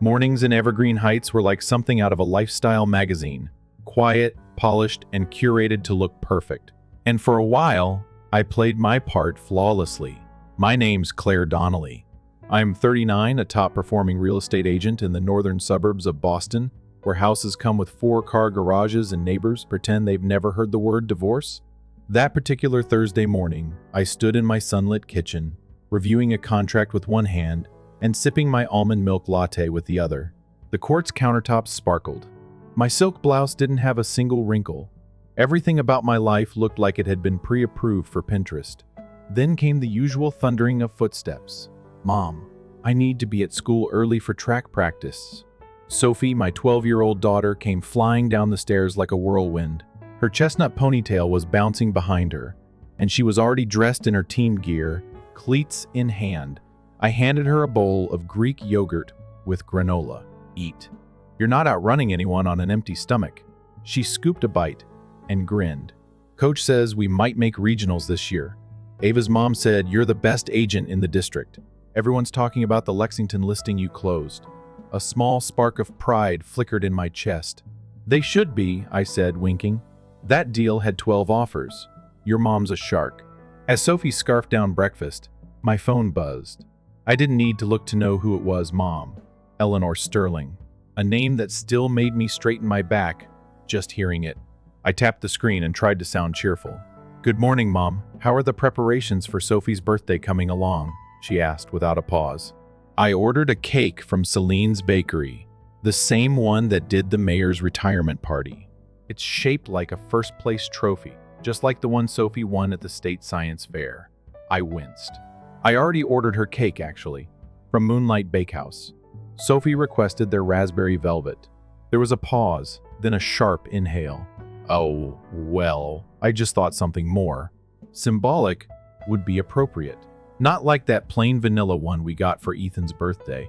Mornings in Evergreen Heights were like something out of a lifestyle magazine. Quiet, polished, and curated to look perfect. And for a while, I played my part flawlessly. My name's Claire Donnelly. I'm 39, a top-performing real estate agent in the northern suburbs of Boston, where houses come with 4-car garages and neighbors pretend they've never heard the word divorce. That particular Thursday morning, I stood in my sunlit kitchen, reviewing a contract with one hand and sipping my almond milk latte with the other. The quartz countertops sparkled. My silk blouse didn't have a single wrinkle. Everything about my life looked like it had been pre-approved for Pinterest. Then came the usual thundering of footsteps. "Mom, I need to be at school early for track practice." Sophie, my 12-year-old daughter, came flying down the stairs like a whirlwind. Her chestnut ponytail was bouncing behind her, and she was already dressed in her team gear, cleats in hand. I handed her a bowl of Greek yogurt with granola. "Eat. You're not outrunning anyone on an empty stomach." She scooped a bite and grinned. "Coach says we might make regionals this year. Ava's mom said you're the best agent in the district. Everyone's talking about the Lexington listing you closed." A small spark of pride flickered in my chest. "They should be," I said, winking. "That deal had 12 offers. Your mom's a shark." As Sophie scarfed down breakfast, my phone buzzed. I didn't need to look to know who it was. Mom. Eleanor Sterling. A name that still made me straighten my back just hearing it. I tapped the screen and tried to sound cheerful. "Good morning, Mom. How are the preparations for Sophie's birthday coming along?" she asked without a pause. "I ordered a cake from Celine's Bakery, the same one that did the mayor's retirement party. It's shaped like a first-place trophy, just like the one Sophie won at the state science fair." I winced. "I already ordered her cake, actually, from Moonlight Bakehouse." Sophie requested their raspberry velvet. There was a pause, then a sharp inhale. "Oh, well, I just thought something more symbolic would be appropriate. Not like that plain vanilla one we got for Ethan's birthday."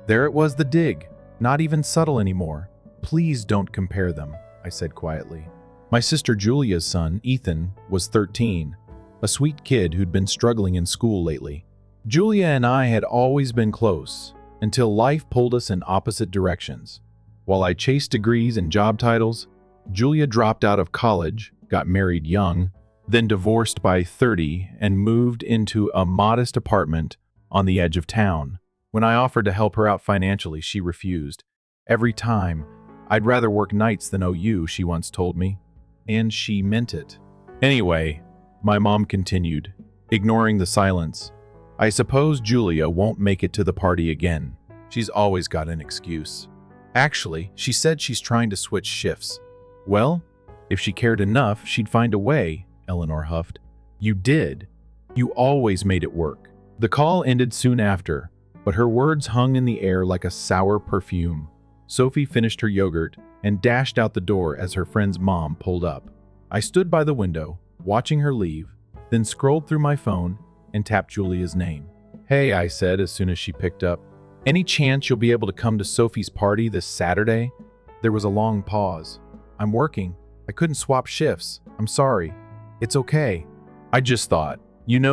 There it was, the dig. Not even subtle anymore. "Please don't compare them," I said quietly. My sister Julia's son, Ethan, was 13, a sweet kid who'd been struggling in school lately. Julia and I had always been close, until life pulled us in opposite directions. While I chased degrees and job titles, Julia dropped out of college, got married young, then divorced by 30 and moved into a modest apartment on the edge of town. When I offered to help her out financially, she refused. Every time, "I'd rather work nights than owe you," she once told me. And she meant it. "Anyway," my mom continued, ignoring the silence, "I suppose Julia won't make it to the party again. She's always got an excuse. Actually, she said she's trying to switch shifts." "Well, if she cared enough, she'd find a way," Eleanor huffed. "You did. You always made it work." The call ended soon after, but her words hung in the air like a sour perfume. Sophie finished her yogurt and dashed out the door as her friend's mom pulled up. I stood by the window, watching her leave, then scrolled through my phone and tapped Julia's name. "Hey," I said as soon as she picked up. "Any chance you'll be able to come to Sophie's party this Saturday?" There was a long pause. "I'm working. I couldn't swap shifts. I'm sorry." "It's okay." I just thought,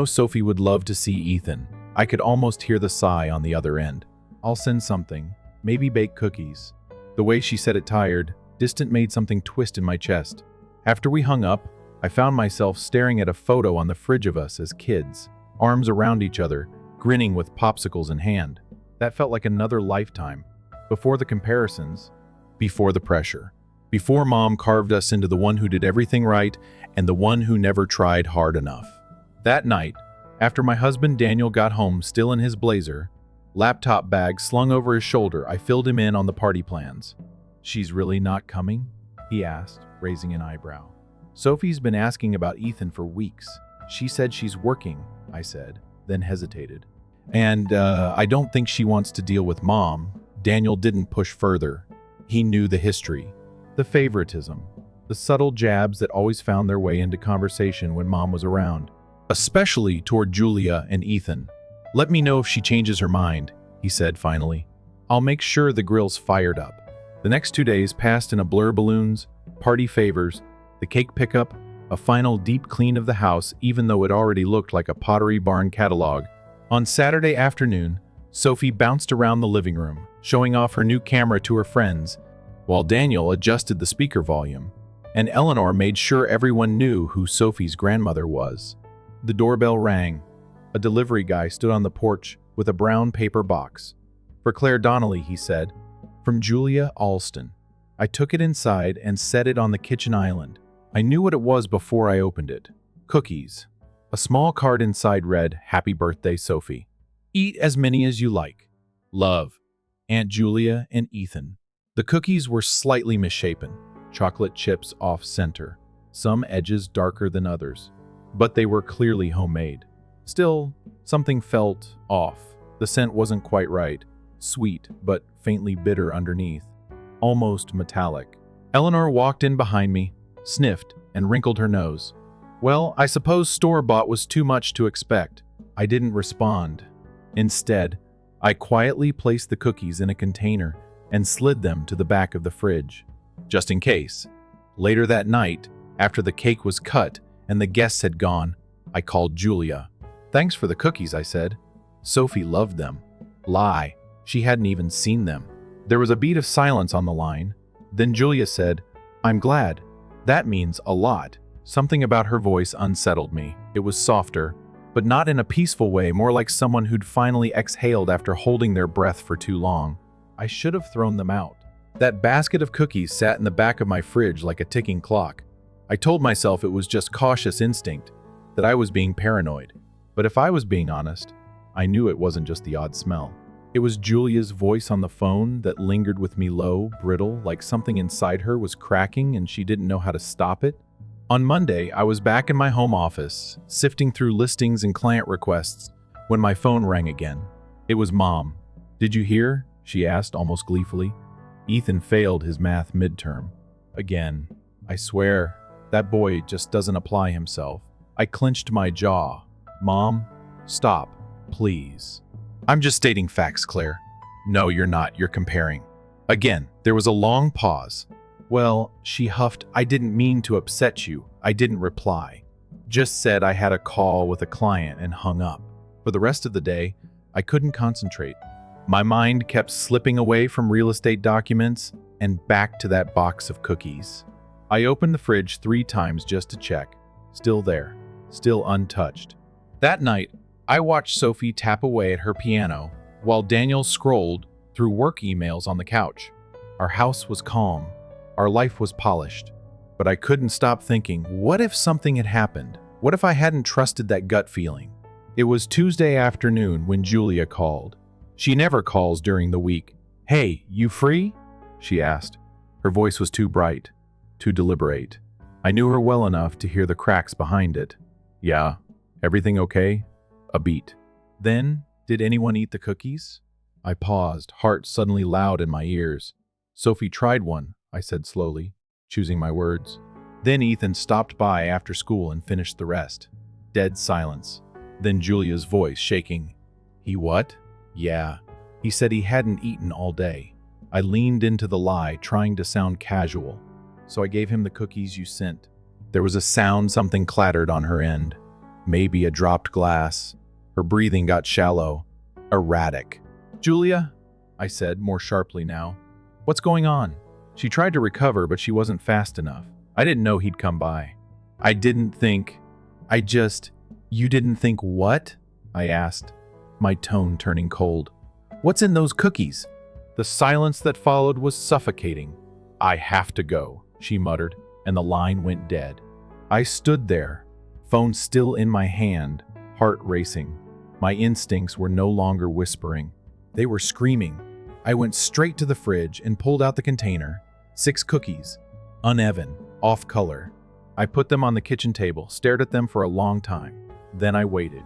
Sophie would love to see Ethan. I could almost hear the sigh on the other end. "I'll send something. Maybe bake cookies." The way she said it tired, distant made something twist in my chest. After we hung up, I found myself staring at a photo on the fridge of us as kids, arms around each other, grinning with popsicles in hand. That felt like another lifetime. Before the comparisons, before the pressure. Before Mom carved us into the one who did everything right and the one who never tried hard enough. That night, after my husband Daniel got home still in his blazer, laptop bag slung over his shoulder, I filled him in on the party plans. "She's really not coming?" he asked, raising an eyebrow. "Sophie's been asking about Ethan for weeks. She said she's working," I said, then hesitated. "And I don't think she wants to deal with Mom." Daniel didn't push further. He knew the history. The favoritism, the subtle jabs that always found their way into conversation when Mom was around, especially toward Julia and Ethan. "Let me know if she changes her mind," he said finally. "I'll make sure the grill's fired up." The next 2 days passed in a blur: balloons, party favors, the cake pickup, a final deep clean of the house even though it already looked like a Pottery Barn catalog. On Saturday afternoon, Sophie bounced around the living room, showing off her new camera to her friends, while Daniel adjusted the speaker volume, and Eleanor made sure everyone knew who Sophie's grandmother was. The doorbell rang. A delivery guy stood on the porch with a brown paper box. "For Claire Donnelly," he said, "from Julia Alston." I took it inside and set it on the kitchen island. I knew what it was before I opened it. Cookies. A small card inside read, "Happy birthday, Sophie. Eat as many as you like. Love, Aunt Julia and Ethan." The cookies were slightly misshapen, chocolate chips off-center, some edges darker than others, but they were clearly homemade. Still, something felt off. The scent wasn't quite right, sweet but faintly bitter underneath, almost metallic. Eleanor walked in behind me, sniffed, and wrinkled her nose. Well, I suppose store-bought was too much to expect. I didn't respond. Instead, I quietly placed the cookies in a container and slid them to the back of the fridge, just in case. Later that night, after the cake was cut and the guests had gone, I called Julia. "Thanks for the cookies," I said. "Sophie loved them." Lie. She hadn't even seen them. There was a beat of silence on the line. Then Julia said, "I'm glad. That means a lot." Something about her voice unsettled me. It was softer, but not in a peaceful way, more like someone who'd finally exhaled after holding their breath for too long. I should have thrown them out. That basket of cookies sat in the back of my fridge like a ticking clock. I told myself it was just cautious instinct, that I was being paranoid. But if I was being honest, I knew it wasn't just the odd smell. It was Julia's voice on the phone that lingered with me low, brittle, like something inside her was cracking and she didn't know how to stop it. On Monday, I was back in my home office, sifting through listings and client requests, when my phone rang again. It was Mom. "Did you hear?" she asked almost gleefully. Ethan failed his math midterm. Again. I swear, that boy just doesn't apply himself. I clenched my jaw. "Mom, stop, please." "I'm just stating facts, Claire." "No, you're not. You're comparing." Again, there was a long pause. "Well," she huffed, "I didn't mean to upset you." I didn't reply. Just said I had a call with a client and hung up. For the rest of the day, I couldn't concentrate. My mind kept slipping away from real estate documents and back to that box of cookies. I opened the fridge 3 times just to check. Still there. Still untouched. That night, I watched Sophie tap away at her piano while Daniel scrolled through work emails on the couch. Our house was calm. Our life was polished. But I couldn't stop thinking, what if something had happened? What if I hadn't trusted that gut feeling? It was Tuesday afternoon when Julia called. She never calls during the week. "Hey, you free?" she asked. Her voice was too bright, too deliberate. I knew her well enough to hear the cracks behind it. "Yeah, everything okay?" A beat. Then, "Did anyone eat the cookies?" I paused, heart suddenly loud in my ears. "Sophie tried one," I said slowly, choosing my words. Then Ethan stopped by after school and finished the rest. Dead silence. Then Julia's voice shaking. "He what?" "Yeah. He said he hadn't eaten all day." I leaned into the lie, trying to sound casual. "So I gave him the cookies you sent." There was a sound, something clattered on her end. Maybe a dropped glass. Her breathing got shallow, erratic. "Julia," I said, more sharply now. "What's going on?" She tried to recover, but she wasn't fast enough. I didn't know he'd come by. "You didn't think what?" I asked, my tone turning cold. "What's in those cookies?" The silence that followed was suffocating. "I have to go," she muttered, and the line went dead. I stood there, phone still in my hand, heart racing. My instincts were no longer whispering. They were screaming. I went straight to the fridge and pulled out the container. 6 cookies, uneven, off color. I put them on the kitchen table, stared at them for a long time. Then I waited.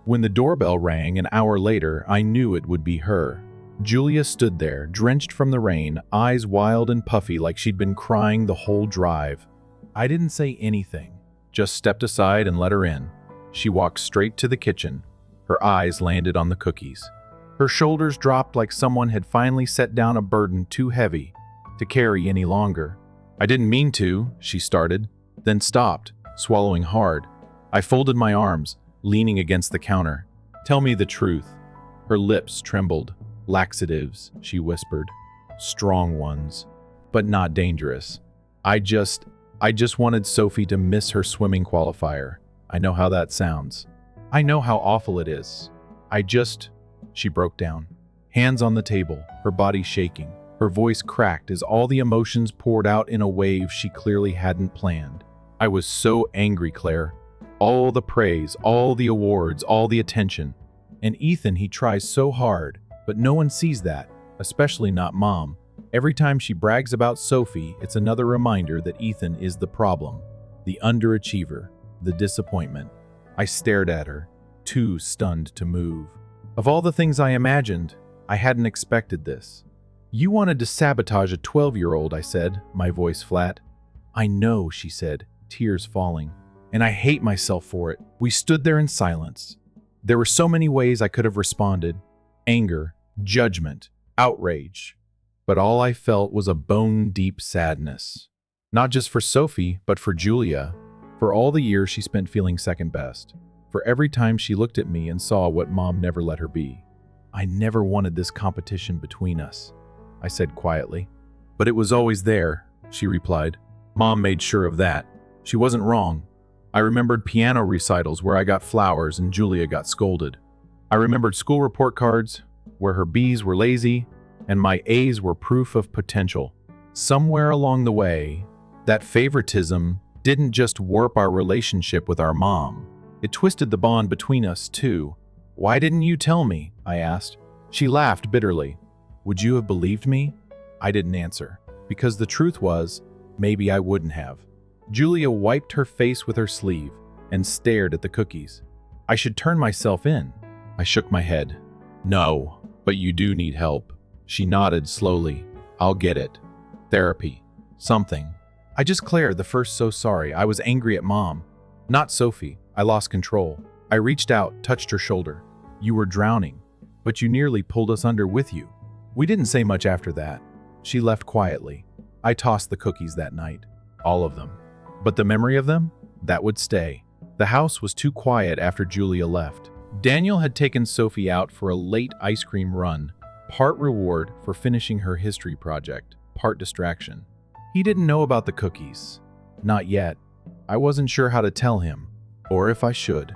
When the doorbell rang an hour later, I knew it would be her. Julia stood there, drenched from the rain, eyes wild and puffy like she'd been crying the whole drive. I didn't say anything, just stepped aside and let her in. She walked straight to the kitchen. Her eyes landed on the cookies. Her shoulders dropped like someone had finally set down a burden too heavy to carry any longer. "I didn't mean to," she started, then stopped, swallowing hard. I folded my arms, leaning against the counter. "Tell me the truth." Her lips trembled. Laxatives, she whispered. Strong ones, but not dangerous. I just wanted Sophie to miss her swimming qualifier. I know how that sounds. I know how awful it is. She broke down. Hands on the table, her body shaking. Her voice cracked as all the emotions poured out in a wave she clearly hadn't planned. I was so angry, Claire. All the praise, all the awards, all the attention. And Ethan, he tries so hard, but no one sees that, especially not Mom. Every time she brags about Sophie, it's another reminder that Ethan is the problem, the underachiever, the disappointment. I stared at her, too stunned to move. Of all the things I imagined, I hadn't expected this. You wanted to sabotage a 12-year-old, I said, my voice flat. I know, she said, tears falling. And I hate myself for it. We stood there in silence. There were so many ways I could have responded. Anger, judgment, outrage. But all I felt was a bone-deep sadness. Not just for Sophie, but for Julia. For all the years she spent feeling second best. For every time she looked at me and saw what Mom never let her be. I never wanted this competition between us, I said quietly. But it was always there, she replied. Mom made sure of that. She wasn't wrong. I remembered piano recitals where I got flowers and Julia got scolded. I remembered school report cards where her B's were lazy and my A's were proof of potential. Somewhere along the way, that favoritism didn't just warp our relationship with our mom. It twisted the bond between us, too. Why didn't you tell me? I asked. She laughed bitterly. Would you have believed me? I didn't answer, because the truth was, maybe I wouldn't have. Julia wiped her face with her sleeve and stared at the cookies. I should turn myself in. I shook my head. No, but you do need help. She nodded slowly. I'll get it. Therapy. Something. I just Claire, the first so sorry. I was angry at Mom. Not Sophie. I lost control. I reached out, touched her shoulder. You were drowning, but you nearly pulled us under with you. We didn't say much after that. She left quietly. I tossed the cookies that night. All of them. But the memory of them? That would stay. The house was too quiet after Julia left. Daniel had taken Sophie out for a late ice cream run, part reward for finishing her history project, part distraction. He didn't know about the cookies. Not yet. I wasn't sure how to tell him, or if I should.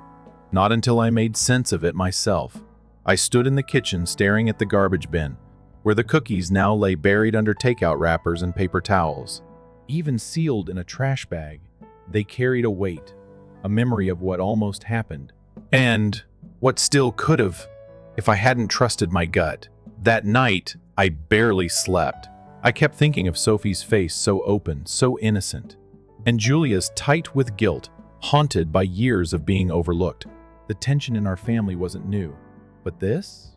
Not until I made sense of it myself. I stood in the kitchen staring at the garbage bin, where the cookies now lay buried under takeout wrappers and paper towels. Even sealed in a trash bag, they carried a weight, a memory of what almost happened, and what still could have if I hadn't trusted my gut. That night, I barely slept. I kept thinking of Sophie's face so open, so innocent, and Julia's tight with guilt, haunted by years of being overlooked. The tension in our family wasn't new, but this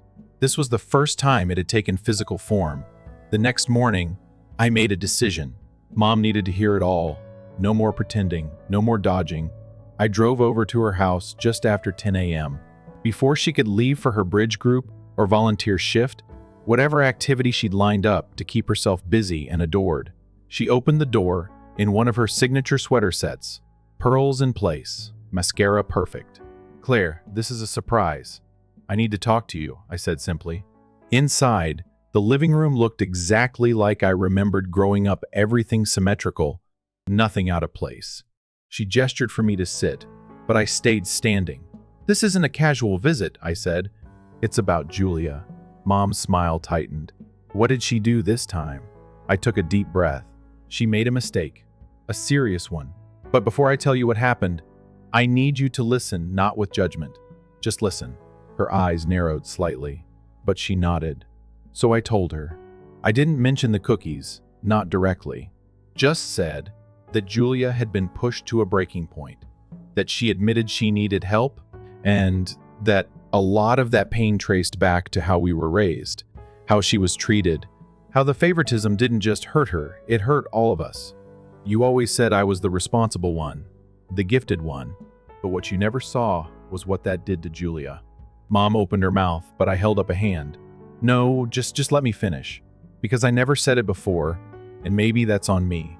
was the first time it had taken physical form. The next morning, I made a decision. Mom needed to hear it all. No more pretending, no more dodging. I drove over to her house just after 10 a.m. Before she could leave for her bridge group or volunteer shift, whatever activity she'd lined up to keep herself busy and adored. She opened the door in one of her signature sweater sets, pearls in place, mascara perfect. Claire, this is a surprise. I need to talk to you, I said simply. Inside, the living room looked exactly like I remembered growing up, everything symmetrical, nothing out of place. She gestured for me to sit, but I stayed standing. This isn't a casual visit, I said. It's about Julia. Mom's smile tightened. What did she do this time? I took a deep breath. She made a mistake, a serious one. But before I tell you what happened, I need you to listen, not with judgment. Just listen. Her eyes narrowed slightly, but she nodded. So I told her. I didn't mention the cookies, not directly. Just said that Julia had been pushed to a breaking point, that she admitted she needed help, and that a lot of that pain traced back to how we were raised, how she was treated, how the favoritism didn't just hurt her, it hurt all of us. You always said I was the responsible one, the gifted one, but what you never saw was what that did to Julia. Mom opened her mouth, but I held up a hand. No, just let me finish, because I never said it before, and maybe that's on me.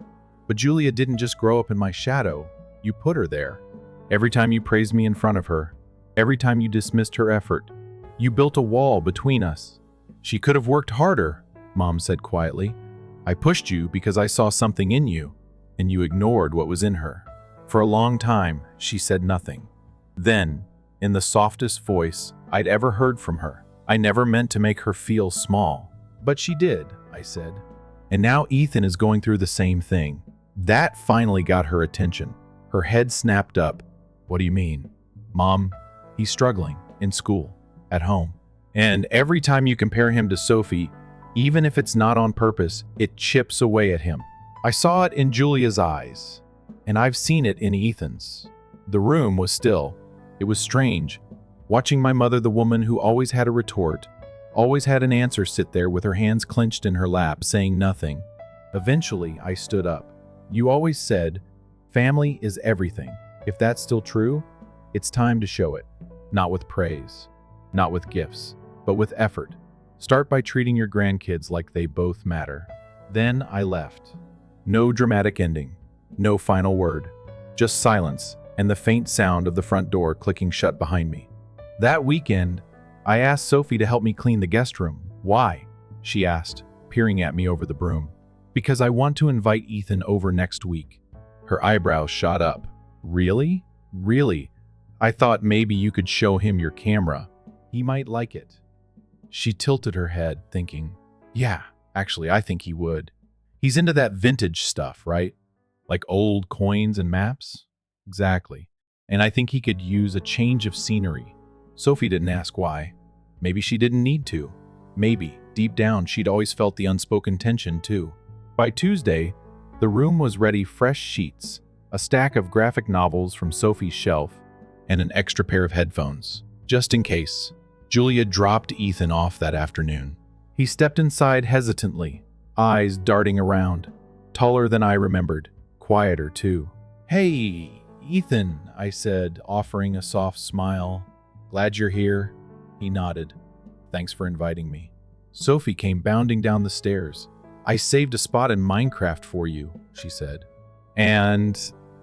But Julia didn't just grow up in my shadow, you put her there. Every time you praised me in front of her, every time you dismissed her effort, You built a wall between us. She could have worked harder, Mom said quietly. I pushed you because I saw something in you, and you ignored what was in her. For a long time, she said nothing. Then, in the softest voice I'd ever heard from her, I never meant to make her feel small. But she did, I said. And now Ethan is going through the same thing. That finally got her attention. Her head snapped up. What do you mean? Mom, he's struggling in school, at home. And every time you compare him to Sophie, even if it's not on purpose, it chips away at him. I saw it in Julia's eyes, and I've seen it in Ethan's. The room was still. It was strange, watching my mother, the woman who always had a retort, always had an answer, sit there with her hands clenched in her lap, saying nothing. Eventually, I stood up. You always said, family is everything. If that's still true, it's time to show it. Not with praise, not with gifts, but with effort. Start by treating your grandkids like they both matter. Then I left. No dramatic ending, no final word, just silence and the faint sound of the front door clicking shut behind me. That weekend, I asked Sophie to help me clean the guest room. Why? She asked, peering at me over the broom. Because I want to invite Ethan over next week. Her eyebrows shot up. Really? Really? I thought maybe you could show him your camera. He might like it. She tilted her head, thinking, yeah, actually, I think he would. He's into that vintage stuff, right? Like old coins and maps? Exactly. And I think he could use a change of scenery. Sophie didn't ask why. Maybe she didn't need to. Maybe, deep down, she'd always felt the unspoken tension, too. By Tuesday, the room was ready: fresh sheets, a stack of graphic novels from Sophie's shelf, and an extra pair of headphones, just in case. Julia dropped Ethan off that afternoon. He stepped inside hesitantly, eyes darting around. Taller than I remembered, quieter too. Hey, Ethan, I said, offering a soft smile. Glad you're here. He nodded. Thanks for inviting me. Sophie came bounding down the stairs. I saved a spot in Minecraft for you, she said. And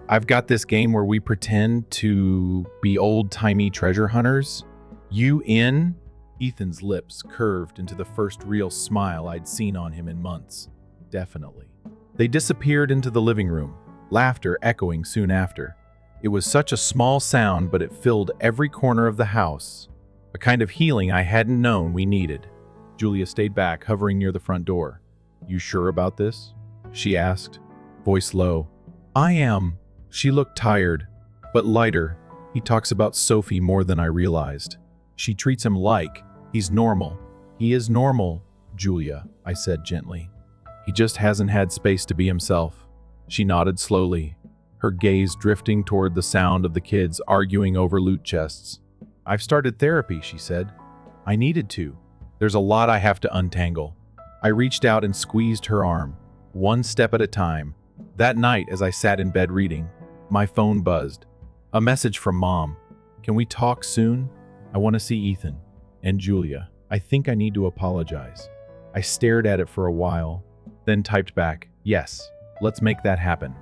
I've got this game where we pretend to be old-timey treasure hunters. You in? Ethan's lips curved into the first real smile I'd seen on him in months. Definitely. They disappeared into the living room, laughter echoing soon after. It was such a small sound, but it filled every corner of the house. A kind of healing I hadn't known we needed. Julia stayed back, hovering near the front door. You sure about this? She asked, voice low. I am. She looked tired, but lighter. He talks about Sophie more than I realized. She treats him like he's normal. He is normal, Julia, I said gently. He just hasn't had space to be himself. She nodded slowly, her gaze drifting toward the sound of the kids arguing over loot chests. I've started therapy, she said. I needed to. There's a lot I have to untangle. I reached out and squeezed her arm, one step at a time. That night, as I sat in bed reading, my phone buzzed. A message from Mom. Can we talk soon? I want to see Ethan. And Julia. I think I need to apologize. I stared at it for a while, then typed back, yes, let's make that happen.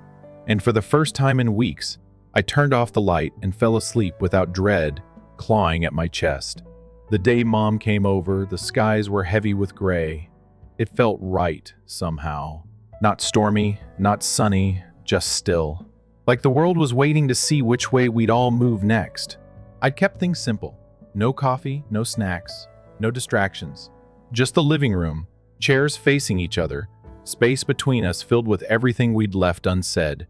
And for the first time in weeks, I turned off the light and fell asleep without dread clawing at my chest. The day Mom came over, the skies were heavy with gray. It felt right, somehow. Not stormy, not sunny, just still. Like the world was waiting to see which way we'd all move next. I'd kept things simple. No coffee, no snacks, no distractions. Just the living room, chairs facing each other, space between us filled with everything we'd left unsaid.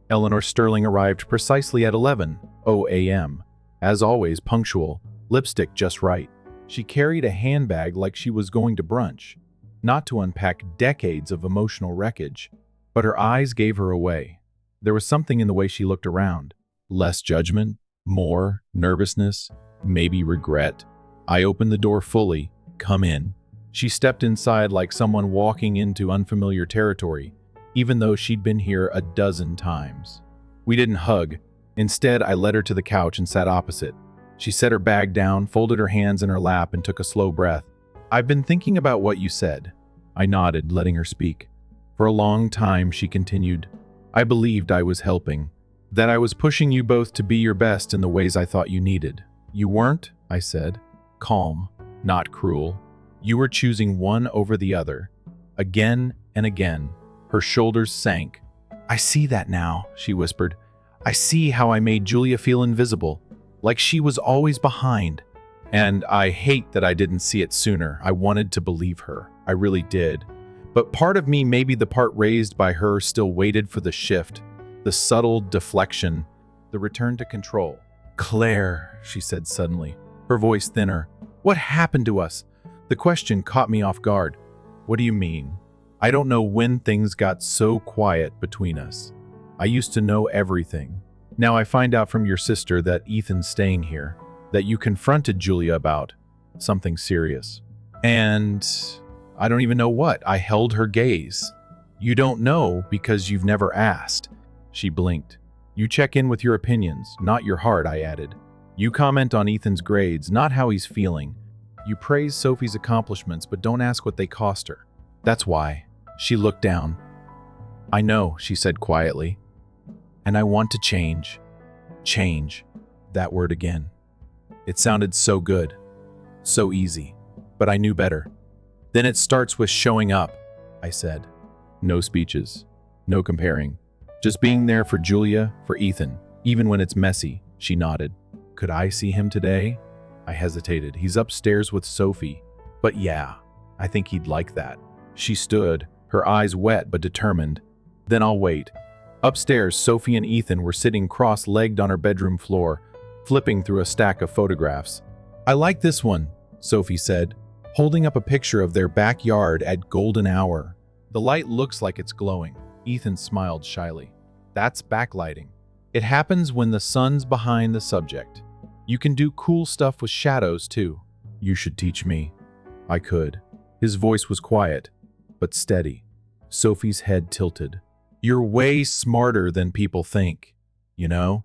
Eleanor Sterling arrived precisely at 11:00 a.m. As always, punctual, lipstick just right. She carried a handbag like she was going to brunch, not to unpack decades of emotional wreckage, but her eyes gave her away. There was something in the way she looked around. Less judgment, more nervousness, maybe regret. I opened the door fully. Come in. She stepped inside like someone walking into unfamiliar territory, even though she'd been here a dozen times. We didn't hug. Instead, I led her to the couch and sat opposite. She set her bag down, folded her hands in her lap, and took a slow breath. I've been thinking about what you said. I nodded, letting her speak. For a long time, she continued, I believed I was helping, that I was pushing you both to be your best in the ways I thought you needed. You weren't, I said, calm. not cruel. You were choosing one over the other. Again and again, her shoulders sank. I see that now, she whispered. I see how I made Julia feel invisible, like she was always behind. And I hate that I didn't see it sooner. I wanted to believe her. I really did. But part of me, maybe the part raised by her, still waited for the shift, the subtle deflection, the return to control. Claire, she said suddenly, her voice thinner. What happened to us? The question caught me off guard. What do you mean? I don't know when things got so quiet between us. I used to know everything. Now I find out from your sister that Ethan's staying here, that you confronted Julia about something serious. And I don't even know what. I held her gaze. You don't know because you've never asked. She blinked. You check in with your opinions, not your heart, I added. You comment on Ethan's grades, not how he's feeling. You praise Sophie's accomplishments, but don't ask what they cost her. That's why. She looked down. I know, she said quietly. And I want to change. Change. That word again. It sounded so good. So easy. But I knew better. Then it starts with showing up, I said. No speeches. No comparing. Just being there for Julia, for Ethan, even when it's messy, she nodded. Could I see him today? I hesitated. He's upstairs with Sophie. But yeah, I think he'd like that. She stood, her eyes wet but determined. Then I'll wait. Upstairs, Sophie and Ethan were sitting cross-legged on her bedroom floor, flipping through a stack of photographs. I like this one, Sophie said, holding up a picture of their backyard at golden hour. The light looks like it's glowing. Ethan smiled shyly. That's backlighting. It happens when the sun's behind the subject. You can do cool stuff with shadows, too. You should teach me. I could. His voice was quiet, but steady. Sophie's head tilted. You're way smarter than people think, you know?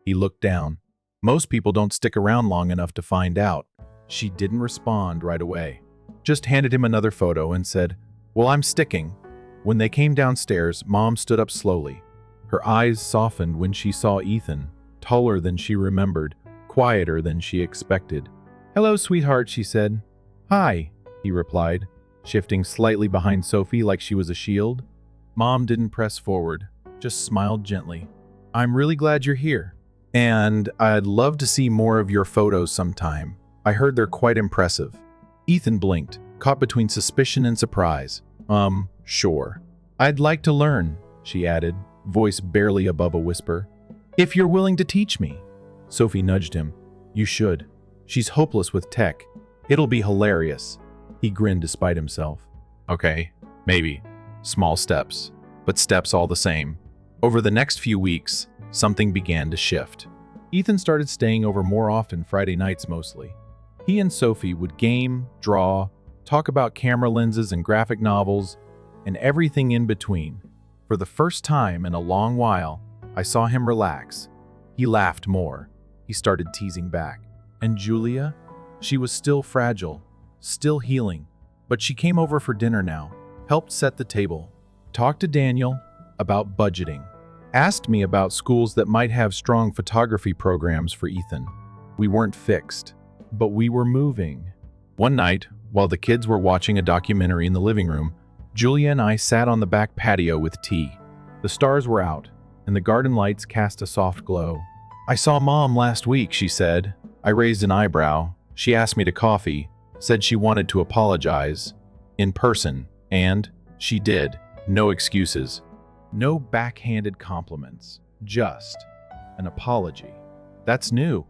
He looked down. Most people don't stick around long enough to find out. She didn't respond right away. Just handed him another photo and said, Well, I'm sticking. When they came downstairs, Mom stood up slowly. Her eyes softened when she saw Ethan, taller than she remembered, quieter than she expected. Hello, sweetheart, she said. Hi, he replied, shifting slightly behind Sophie like she was a shield. Mom didn't press forward, just smiled gently. I'm really glad you're here. And I'd love to see more of your photos sometime. I heard they're quite impressive. Ethan blinked, caught between suspicion and surprise. Sure. I'd like to learn, she added, voice barely above a whisper. If you're willing to teach me. Sophie nudged him. You should. She's hopeless with tech. It'll be hilarious. He grinned despite himself. Okay, maybe. Small steps, but steps all the same. Over the next few weeks, something began to shift. Ethan started staying over more often Friday nights mostly. He and Sophie would game, draw, talk about camera lenses and graphic novels, and everything in between. For the first time in a long while, I saw him relax. He laughed more. He started teasing back. And Julia? She was still fragile, still healing, but she came over for dinner now, helped set the table, talked to Daniel about budgeting, asked me about schools that might have strong photography programs for Ethan. We weren't fixed, but we were moving. One night, while the kids were watching a documentary in the living room, Julia and I sat on the back patio with tea. The stars were out, and the garden lights cast a soft glow. I saw Mom last week, she said. I raised an eyebrow. She asked me to coffee, said she wanted to apologize. In person, and she did. No excuses. No backhanded compliments. Just an apology. That's new.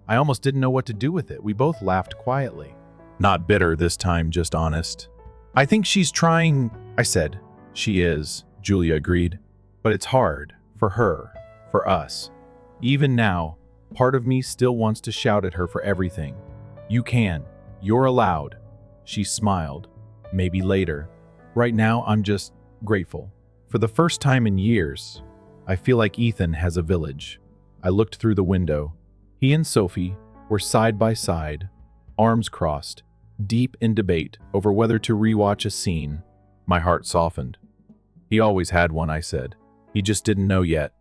I almost didn't know what to do with it. We both laughed quietly. Not bitter this time, just honest. I think she's trying, I said. She is, Julia agreed. But it's hard. For her. For us. Even now, part of me still wants to shout at her for everything. You can. You're allowed. She smiled. Maybe later. Right now, I'm just grateful. For the first time in years, I feel like Ethan has a village. I looked through the window. He and Sophie were side by side, arms crossed, deep in debate over whether to rewatch a scene. My heart softened. He always had one, I said. He just didn't know yet.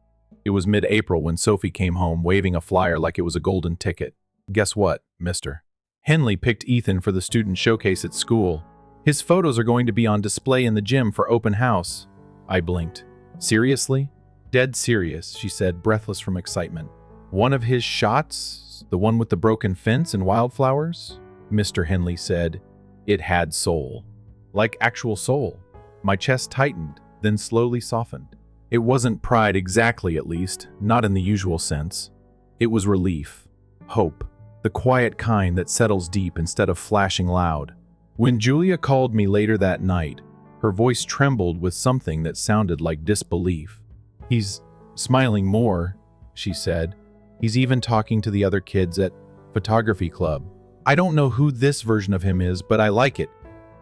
It was mid-April when Sophie came home waving a flyer like it was a golden ticket. Guess what, mister? Henley picked Ethan for the student showcase at school. His photos are going to be on display in the gym for open house. I blinked. Seriously? Dead serious, she said, breathless from excitement. One of his shots? The one with the broken fence and wildflowers? Mr. Henley said. It had soul. Like actual soul. My chest tightened, then slowly softened. It wasn't pride exactly, at least, not in the usual sense. It was relief. Hope. The quiet kind that settles deep instead of flashing loud. When Julia called me later that night, her voice trembled with something that sounded like disbelief. He's smiling more, she said. He's even talking to the other kids at photography club. I don't know who this version of him is, but I like it.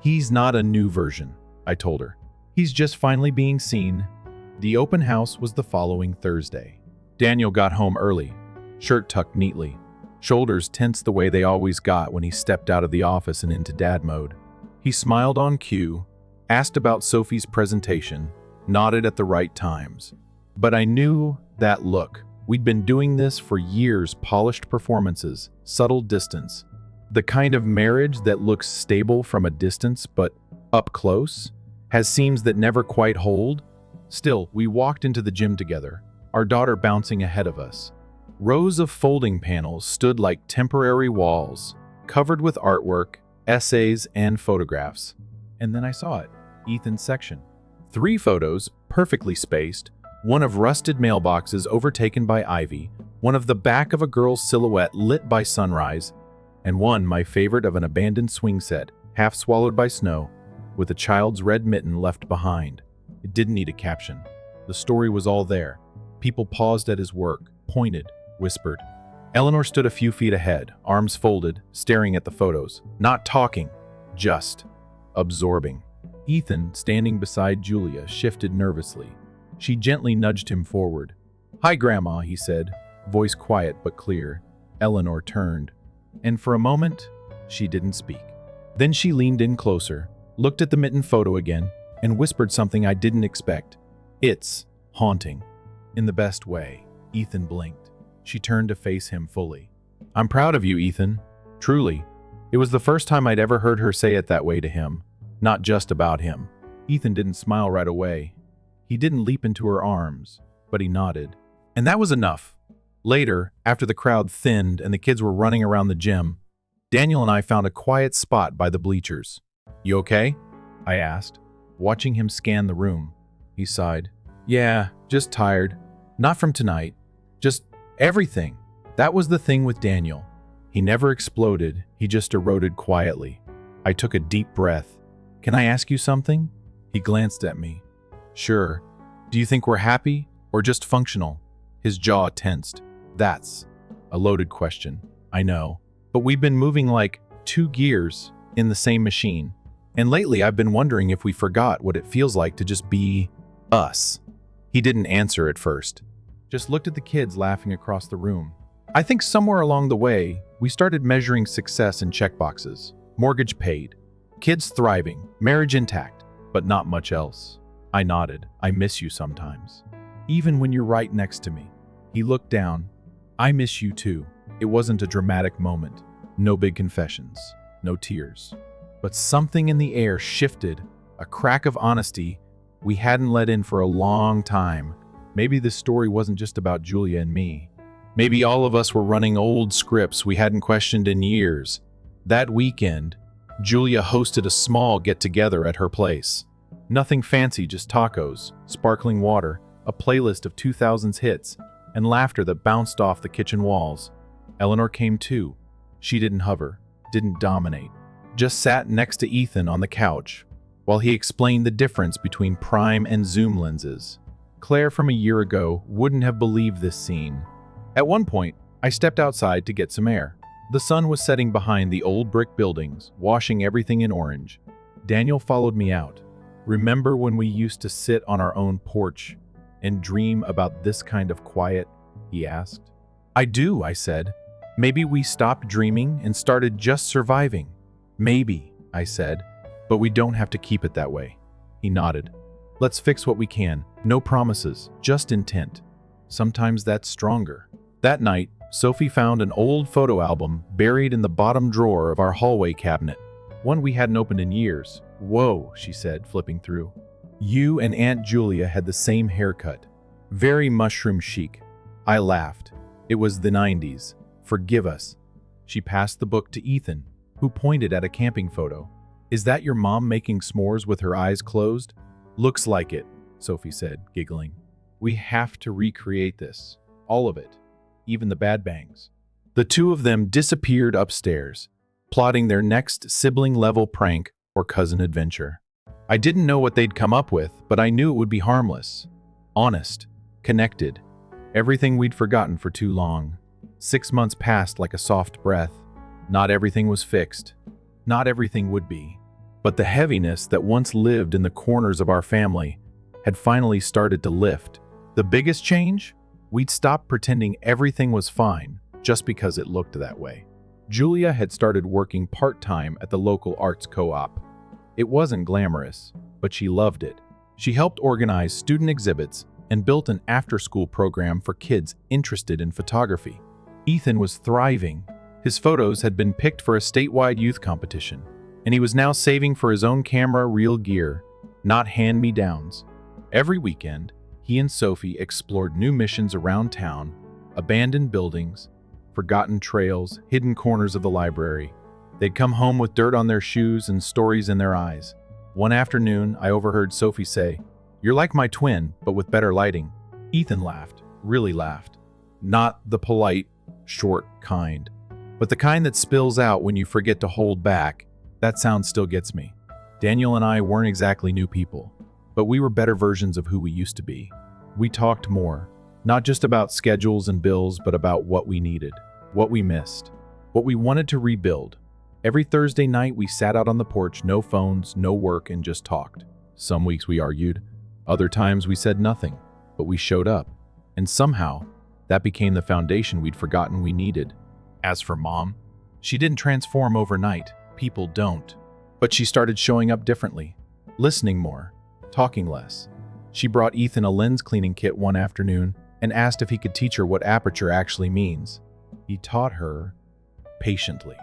He's not a new version, I told her. He's just finally being seen. The open house was the following Thursday. Daniel got home early, shirt tucked neatly, shoulders tense the way they always got when he stepped out of the office and into dad mode. He smiled on cue, asked about Sophie's presentation, nodded at the right times. But I knew that look. We'd been doing this for years, polished performances, subtle distance. The kind of marriage that looks stable from a distance, but up close, has seams that never quite hold. Still, we walked into the gym together, our daughter bouncing ahead of us. Rows of folding panels stood like temporary walls, covered with artwork, essays, and photographs. And then I saw it, Ethan's section. 3 photos, perfectly spaced, one of rusted mailboxes overtaken by ivy, one of the back of a girl's silhouette lit by sunrise, and one, my favorite, of an abandoned swing set, half swallowed by snow, with a child's red mitten left behind. It didn't need a caption. The story was all there. People paused at his work, pointed, whispered. Eleanor stood a few feet ahead, arms folded, staring at the photos, not talking, just absorbing. Ethan, standing beside Julia, shifted nervously. She gently nudged him forward. "Hi, Grandma," he said, voice quiet but clear. Eleanor turned, and for a moment, she didn't speak. Then she leaned in closer, looked at the mitten photo again, and whispered something I didn't expect. "It's haunting." In the best way. Ethan blinked. She turned to face him fully. "I'm proud of you, Ethan. Truly." It was the first time I'd ever heard her say it that way to him, not just about him. Ethan didn't smile right away. He didn't leap into her arms, but he nodded. And that was enough. Later, after the crowd thinned and the kids were running around the gym, Daniel and I found a quiet spot by the bleachers. "You okay?" I asked, watching him scan the room. He sighed. "Yeah, just tired. Not from tonight. Just everything." That was the thing with Daniel. He never exploded, he just eroded quietly. I took a deep breath. "Can I ask you something?" He glanced at me. "Sure. Do you think we're happy or just functional?" His jaw tensed. That's a loaded question, I know. But we've been moving like 2 gears in the same machine. And lately I've been wondering if we forgot what it feels like to just be us. He didn't answer at first. Just looked at the kids laughing across the room. I think somewhere along the way, we started measuring success in checkboxes. Mortgage paid. Kids thriving. Marriage intact. But not much else. I nodded. "I miss you sometimes. Even when you're right next to me." He looked down. "I miss you too." It wasn't a dramatic moment. No big confessions. No tears. But something in the air shifted. A crack of honesty we hadn't let in for a long time. Maybe this story wasn't just about Julia and me. Maybe all of us were running old scripts we hadn't questioned in years. That weekend, Julia hosted a small get-together at her place. Nothing fancy, just tacos, sparkling water, a playlist of 2000s hits, and laughter that bounced off the kitchen walls. Eleanor came too. She didn't hover, didn't dominate, just sat next to Ethan on the couch, while he explained the difference between prime and zoom lenses. Claire from a year ago wouldn't have believed this scene. At one point, I stepped outside to get some air. The sun was setting behind the old brick buildings, washing everything in orange. Daniel followed me out. "Remember when we used to sit on our own porch and dream about this kind of quiet?" he asked. "I do," I said. "Maybe we stopped dreaming and started just surviving." "Maybe," I said, "but we don't have to keep it that way." He nodded. "Let's fix what we can. No promises, just intent. Sometimes that's stronger." That night, Sophie found an old photo album buried in the bottom drawer of our hallway cabinet, one we hadn't opened in years. "Whoa," she said, flipping through. "You and Aunt Julia had the same haircut. Very mushroom chic." I laughed. It was the 90s. "Forgive us." She passed the book to Ethan, who pointed at a camping photo. "Is that your mom making s'mores with her eyes closed?" "Looks like it," Sophie said, giggling. "We have to recreate this. All of it. Even the bad bangs." The two of them disappeared upstairs, plotting their next sibling-level prank or cousin adventure. I didn't know what they'd come up with, but I knew it would be harmless. Honest. Connected. Everything we'd forgotten for too long. 6 months passed like a soft breath. Not everything was fixed. Not everything would be. But the heaviness that once lived in the corners of our family had finally started to lift. The biggest change? We'd stopped pretending everything was fine just because it looked that way. Julia had started working part-time at the local arts co-op. It wasn't glamorous, but she loved it. She helped organize student exhibits and built an after-school program for kids interested in photography. Ethan was thriving. His photos had been picked for a statewide youth competition, and he was now saving for his own camera reel gear, not hand-me-downs. Every weekend, he and Sophie explored new missions around town, abandoned buildings, forgotten trails, hidden corners of the library. They'd come home with dirt on their shoes and stories in their eyes. One afternoon, I overheard Sophie say, "You're like my twin, but with better lighting." Ethan laughed, really laughed. Not the polite, short kind, but the kind that spills out when you forget to hold back. That sound still gets me. Daniel and I weren't exactly new people, but we were better versions of who we used to be. We talked more, not just about schedules and bills, but about what we needed, what we missed, what we wanted to rebuild. Every Thursday night, we sat out on the porch, no phones, no work, and just talked. Some weeks we argued. Other times we said nothing, but we showed up. And somehow, that became the foundation we'd forgotten we needed. As for Mom, she didn't transform overnight. People don't. But she started showing up differently, listening more, talking less. She brought Ethan a lens cleaning kit one afternoon and asked if he could teach her what aperture actually means. He taught her patiently.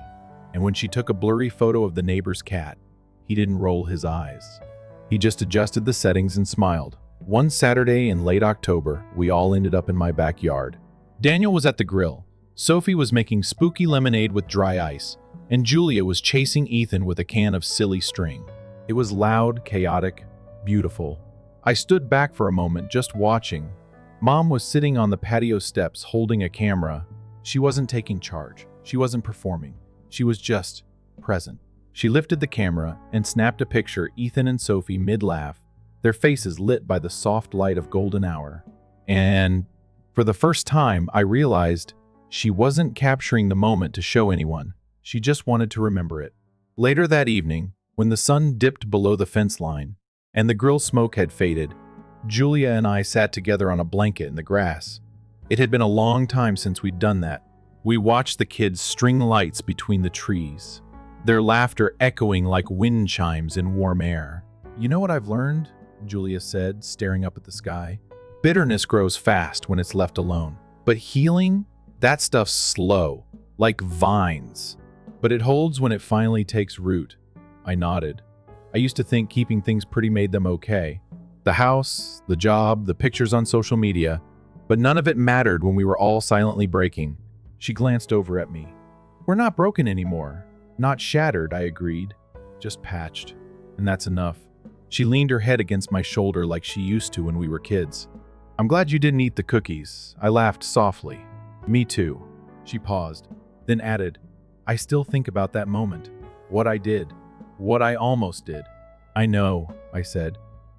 And when she took a blurry photo of the neighbor's cat, he didn't roll his eyes. He just adjusted the settings and smiled. One Saturday in late October, we all ended up in my backyard. Daniel was at the grill. Sophie was making spooky lemonade with dry ice, and Julia was chasing Ethan with a can of silly string. It was loud, chaotic, beautiful. I stood back for a moment, just watching. Mom was sitting on the patio steps holding a camera. She wasn't taking charge. She wasn't performing. She was just present. She lifted the camera and snapped a picture Ethan and Sophie mid-laugh, their faces lit by the soft light of golden hour. And for the first time, I realized she wasn't capturing the moment to show anyone. She just wanted to remember it. Later that evening, when the sun dipped below the fence line and the grill smoke had faded, Julia and I sat together on a blanket in the grass. It had been a long time since we'd done that. We watched the kids string lights between the trees, their laughter echoing like wind chimes in warm air. "You know what I've learned?" Julia said, staring up at the sky. "Bitterness grows fast when it's left alone. But healing? That stuff's slow, like vines. But it holds when it finally takes root." I nodded. I used to think keeping things pretty made them okay. The house, the job, the pictures on social media. But none of it mattered when we were all silently breaking. She glanced over at me. "We're not broken anymore. Not shattered," I agreed. "Just patched. And that's enough." She leaned her head against my shoulder like she used to when we were kids. "I'm glad you didn't eat the cookies." I laughed softly. "Me too." She paused, then added, "I still think about that moment. What I did. What I almost did." "I know," I said,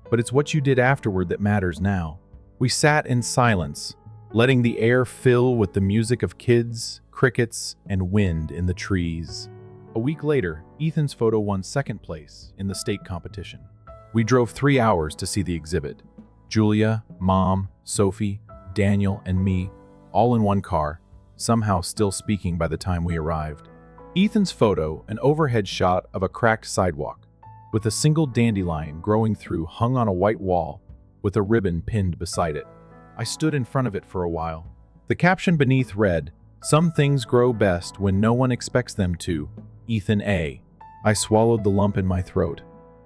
"but it's what you did afterward that matters now." We sat in silence, letting the air fill with the music of kids, crickets, and wind in the trees. A week later, Ethan's photo won second place in the state competition. We drove 3 hours to see the exhibit. Julia, Mom, Sophie, Daniel, and me, all in one car, somehow still speaking by the time we arrived. Ethan's photo, an overhead shot of a cracked sidewalk, with a single dandelion growing through, hung on a white wall, with a ribbon pinned beside it. I stood in front of it for a while. The caption beneath read, Some things grow best when no one expects them to. Ethan A. I swallowed the lump in my throat.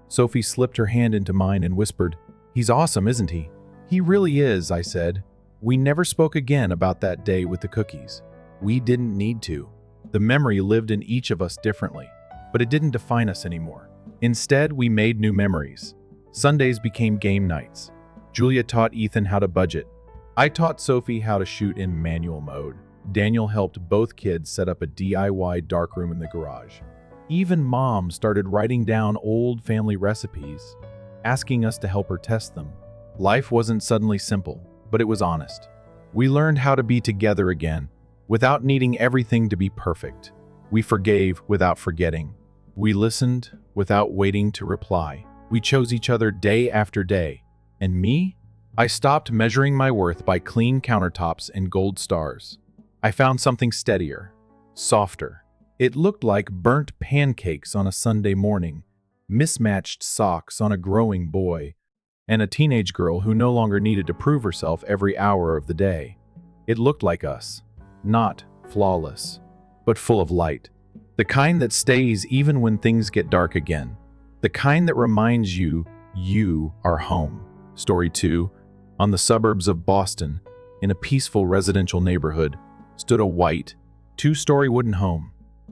Sophie slipped her hand into mine and whispered, "He's awesome, isn't he?" "He really is," I said. We never spoke again about that day with the cookies. We didn't need to. The memory lived in each of us differently, but it didn't define us anymore. Instead, we made new memories. Sundays became game nights. Julia taught Ethan how to budget. I taught Sophie how to shoot in manual mode. Daniel helped both kids set up a DIY darkroom in the garage. Even Mom started writing down old family recipes, asking us to help her test them. Life wasn't suddenly simple, but it was honest. We learned how to be together again, without needing everything to be perfect. We forgave without forgetting. We listened without waiting to reply. We chose each other day after day. And me? I stopped measuring my worth by clean countertops and gold stars. I found something steadier, softer. It looked like burnt pancakes on a Sunday morning, mismatched socks on a growing boy, and a teenage girl who no longer needed to prove herself every hour of the day. It looked like us, not flawless, but full of light. The kind that stays even when things get dark again. The kind that reminds you are home. Story 2. On the suburbs of Boston, in a peaceful residential neighborhood, stood a white, two-story wooden home.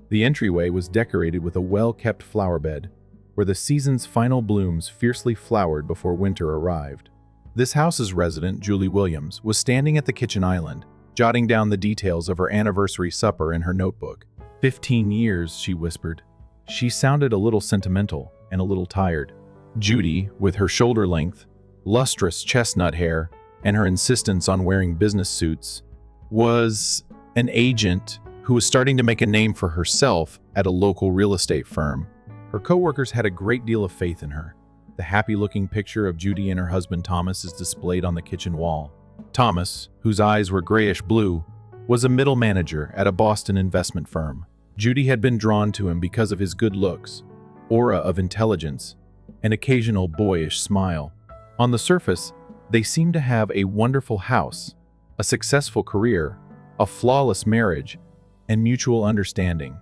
The entryway was decorated with a well-kept flower bed, where the season's final blooms fiercely flowered before winter arrived. This house's resident, Julie Williams, was standing at the kitchen island, jotting down the details of her anniversary supper in her notebook. 15 years, she whispered. She sounded a little sentimental and a little tired. Judy, with her shoulder-length, lustrous chestnut hair, and her insistence on wearing business suits, was an agent who was starting to make a name for herself at a local real estate firm. Her coworkers had a great deal of faith in her. The happy-looking picture of Judy and her husband Thomas is displayed on the kitchen wall. Thomas, whose eyes were grayish-blue, was a middle manager at a Boston investment firm. Judy had been drawn to him because of his good looks, aura of intelligence, and occasional boyish smile. On the surface, they seemed to have a wonderful house, a successful career, a flawless marriage, and mutual understanding.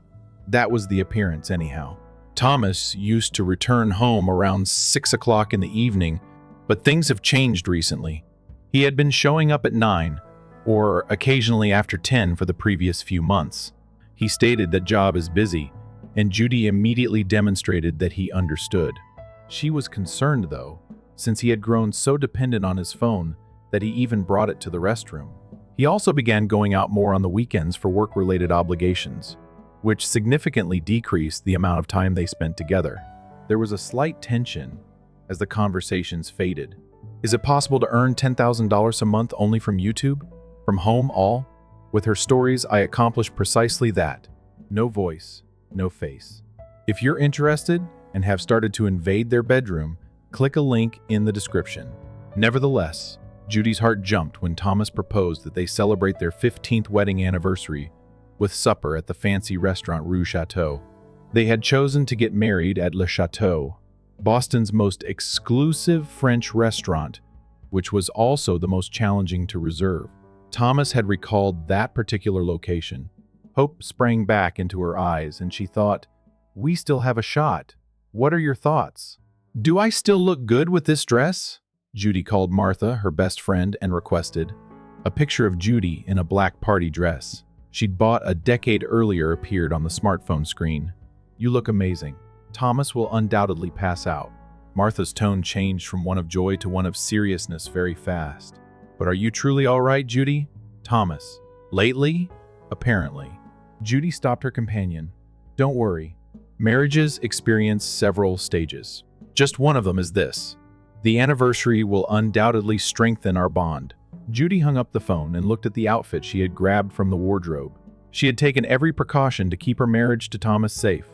That was the appearance, anyhow. Thomas used to return home around 6 o'clock in the evening, but things have changed recently. He had been showing up at 9, or occasionally after 10 for the previous few months. He stated that job is busy, and Judy immediately demonstrated that he understood. She was concerned, though, since he had grown so dependent on his phone that he even brought it to the restroom. He also began going out more on the weekends for work-related obligations, which significantly decreased the amount of time they spent together. There was a slight tension as the conversations faded. Is it possible to earn $10,000 a month only from YouTube? From home all? With her stories, I accomplished precisely that. No voice, no face. If you're interested and have started to invade their bedroom, click a link in the description. Nevertheless, Judy's heart jumped when Thomas proposed that they celebrate their 15th wedding anniversary with supper at the fancy restaurant Rue Chateau. They had chosen to get married at Le Chateau, Boston's most exclusive French restaurant, which was also the most challenging to reserve. Thomas had recalled that particular location. Hope sprang back into her eyes, and she thought, "We still have a shot. What are your thoughts?" "Do I still look good with this dress?" Judy called Martha, her best friend, and requested. A picture of Judy in a black party dress she'd bought a decade earlier appeared on the smartphone screen. "You look amazing. Thomas will undoubtedly pass out." Martha's tone changed from one of joy to one of seriousness very fast. "But are you truly all right, Judy?" "Thomas. Lately?" "Apparently." Judy stopped her companion. "Don't worry. Marriages experience several stages. Just one of them is this. The anniversary will undoubtedly strengthen our bond." Judy hung up the phone and looked at the outfit she had grabbed from the wardrobe. She had taken every precaution to keep her marriage to Thomas safe.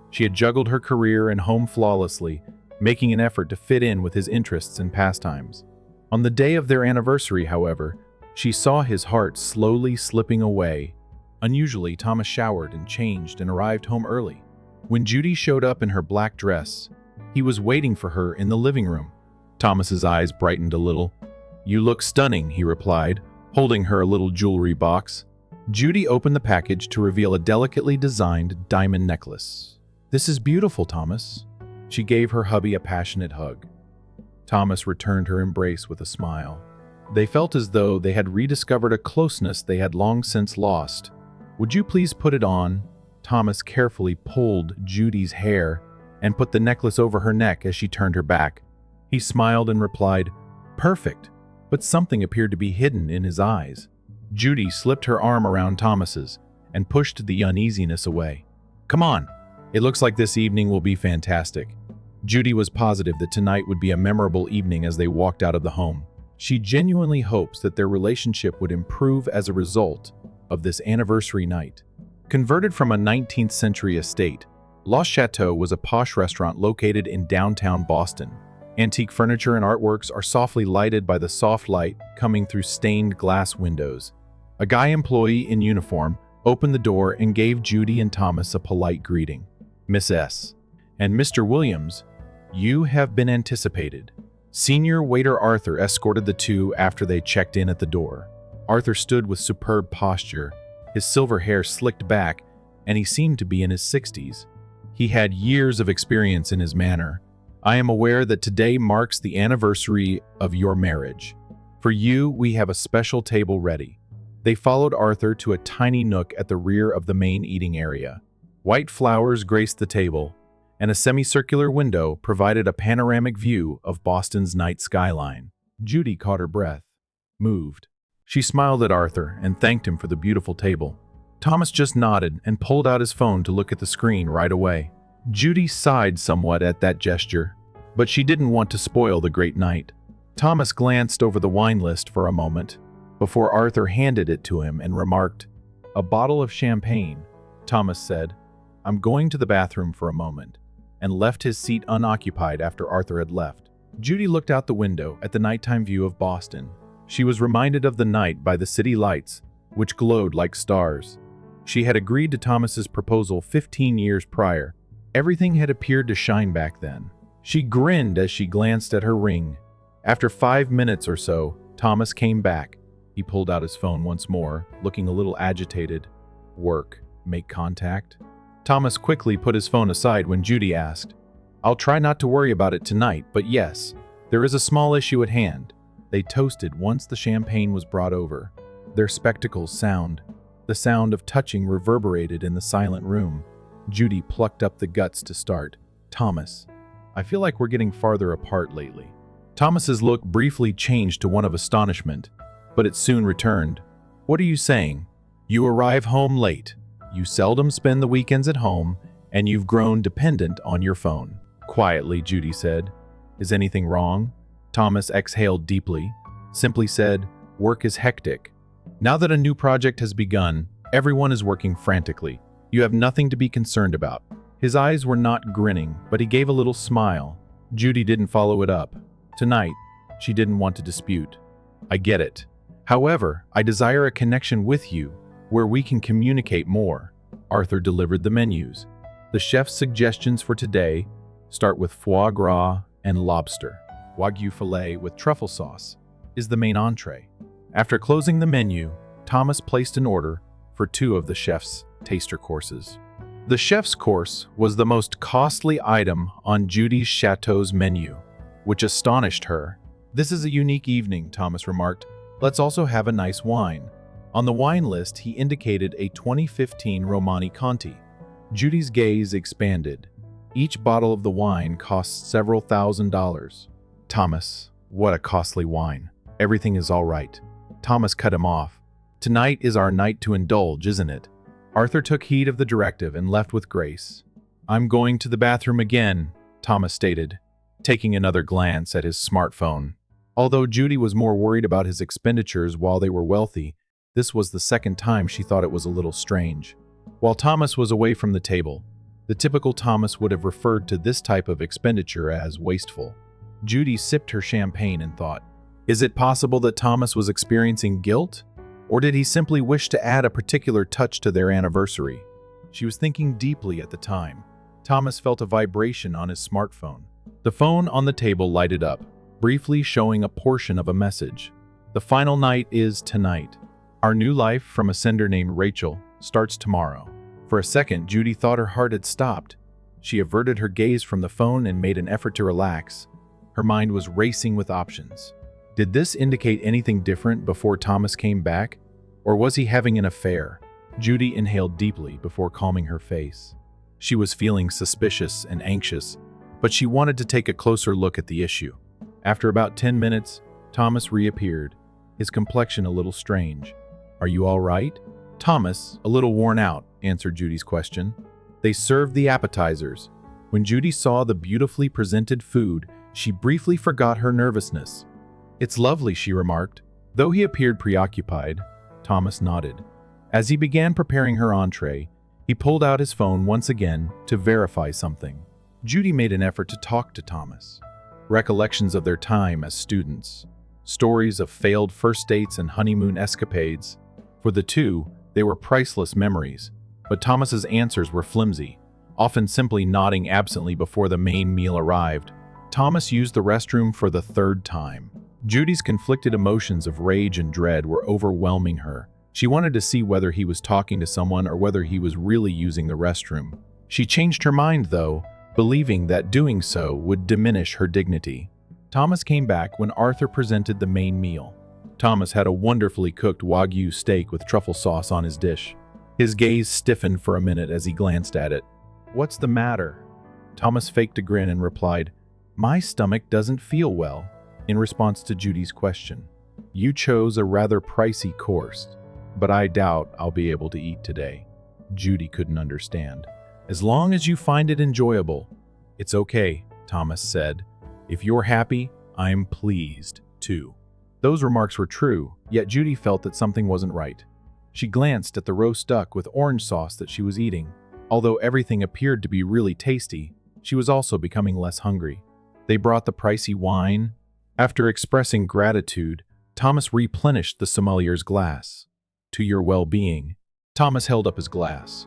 She had juggled her career and home flawlessly, making an effort to fit in with his interests and pastimes. On the day of their anniversary, however, she saw his heart slowly slipping away. Unusually, Thomas showered and changed and arrived home early. When Judy showed up in her black dress, he was waiting for her in the living room. Thomas's eyes brightened a little. "You look stunning," he replied, holding her a little jewelry box. Judy opened the package to reveal a delicately designed diamond necklace. "This is beautiful, Thomas." She gave her hubby a passionate hug. Thomas returned her embrace with a smile. They felt as though they had rediscovered a closeness they had long since lost. "Would you please put it on?" Thomas carefully pulled Judy's hair and put the necklace over her neck as she turned her back. He smiled and replied, "Perfect," but something appeared to be hidden in his eyes. Judy slipped her arm around Thomas's and pushed the uneasiness away. "Come on, it looks like this evening will be fantastic." Judy was positive that tonight would be a memorable evening as they walked out of the home. She genuinely hopes that their relationship would improve as a result of this anniversary night. Converted from a 19th century estate, Le Chateau was a posh restaurant located in downtown Boston. Antique furniture and artworks are softly lighted by the soft light coming through stained glass windows. A guy employee in uniform opened the door and gave Judy and Thomas a polite greeting. "Miss S. and Mr. Williams, you have been anticipated." Senior waiter Arthur escorted the two after they checked in at the door. Arthur stood with superb posture, his silver hair slicked back, and he seemed to be in his 60s. He had years of experience in his manner. "I am aware that today marks the anniversary of your marriage. For you, we have a special table ready." They followed Arthur to a tiny nook at the rear of the main eating area. White flowers graced the table, and a semicircular window provided a panoramic view of Boston's night skyline. Judy caught her breath, moved. She smiled at Arthur and thanked him for the beautiful table. Thomas just nodded and pulled out his phone to look at the screen right away. Judy sighed somewhat at that gesture, but she didn't want to spoil the great night. Thomas glanced over the wine list for a moment before Arthur handed it to him and remarked, "A bottle of champagne." Thomas said, "I'm going to the bathroom for a moment," and left his seat unoccupied after Arthur had left. Judy looked out the window at the nighttime view of Boston. She was reminded of the night by the city lights, which glowed like stars. She had agreed to Thomas's proposal 15 years prior. Everything had appeared to shine back then. She grinned as she glanced at her ring. After 5 minutes or so, Thomas came back. He pulled out his phone once more, looking a little agitated. "Work. Make contact?" Thomas quickly put his phone aside when Judy asked, "I'll try not to worry about it tonight, but yes, there is a small issue at hand." They toasted once the champagne was brought over. Their spectacles the sound of touching reverberated in the silent room. Judy plucked up the guts to start. "Thomas, I feel like we're getting farther apart lately." Thomas's look briefly changed to one of astonishment, but it soon returned. "What are you saying? You arrive home late. You seldom spend the weekends at home, and you've grown dependent on your phone." Quietly, Judy said, "Is anything wrong?" Thomas exhaled deeply, simply said, "Work is hectic. Now that a new project has begun, everyone is working frantically. You have nothing to be concerned about." His eyes were not grinning, but he gave a little smile. Judy didn't follow it up. Tonight, she didn't want to dispute. "I get it. However, I desire a connection with you where we can communicate more." Arthur delivered the menus. The chef's suggestions for today start with foie gras and lobster. Wagyu filet with truffle sauce is the main entree. After closing the menu, Thomas placed an order for 2 of the chef's taster courses. The chef's course was the most costly item on Judy's chateau's menu, which astonished her. "This is a unique evening," Thomas remarked. "Let's also have a nice wine." On the wine list, he indicated a 2015 Romani Conti. Judy's gaze expanded. Each bottle of the wine cost several $1,000s. "Thomas, what a costly wine. Everything is all right." Thomas cut him off. "Tonight is our night to indulge, isn't it?" Arthur took heed of the directive and left with grace. "I'm going to the bathroom again," Thomas stated, taking another glance at his smartphone. Although Judy was more worried about his expenditures while they were wealthy, this was the second time she thought it was a little strange. While Thomas was away from the table, the typical Thomas would have referred to this type of expenditure as wasteful. Judy sipped her champagne and thought, is it possible that Thomas was experiencing guilt? Or did he simply wish to add a particular touch to their anniversary? She was thinking deeply at the time. Thomas felt a vibration on his smartphone. The phone on the table lighted up, briefly showing a portion of a message. "The final night is tonight. Our new life from a sender named Rachel starts tomorrow. For a second, Judy thought her heart had stopped. She averted her gaze from the phone and made an effort to relax. Her mind was racing with options. Did this indicate anything different before Thomas came back? Or was he having an affair? Judy inhaled deeply before calming her face. She was feeling suspicious and anxious, but she wanted to take a closer look at the issue. After about 10 minutes, Thomas reappeared, his complexion a little strange. "Are you all right?" Thomas, a little worn out, answered Judy's question. They served the appetizers. When Judy saw the beautifully presented food, she briefly forgot her nervousness. "It's lovely," she remarked. Though he appeared preoccupied, Thomas nodded. As he began preparing her entree, he pulled out his phone once again to verify something. Judy made an effort to talk to Thomas. Recollections of their time as students. Stories of failed first dates and honeymoon escapades. For the two, they were priceless memories, but Thomas's answers were flimsy, often simply nodding absently before the main meal arrived. Thomas used the restroom for the third time. Judy's conflicted emotions of rage and dread were overwhelming her. She wanted to see whether he was talking to someone or whether he was really using the restroom. She changed her mind, though, believing that doing so would diminish her dignity. Thomas came back when Arthur presented the main meal. Thomas had a wonderfully cooked Wagyu steak with truffle sauce on his dish. His gaze stiffened for a minute as he glanced at it. "What's the matter?" Thomas faked a grin and replied, "My stomach doesn't feel well," in response to Judy's question. "You chose a rather pricey course, but I doubt I'll be able to eat today." Judy couldn't understand. "As long as you find it enjoyable, it's okay," Thomas said. "If you're happy, I'm pleased, too." Those remarks were true, yet Judy felt that something wasn't right. She glanced at the roast duck with orange sauce that she was eating. Although everything appeared to be really tasty, she was also becoming less hungry. They brought the pricey wine. After expressing gratitude, Thomas replenished the sommelier's glass. "To your well-being." Thomas held up his glass.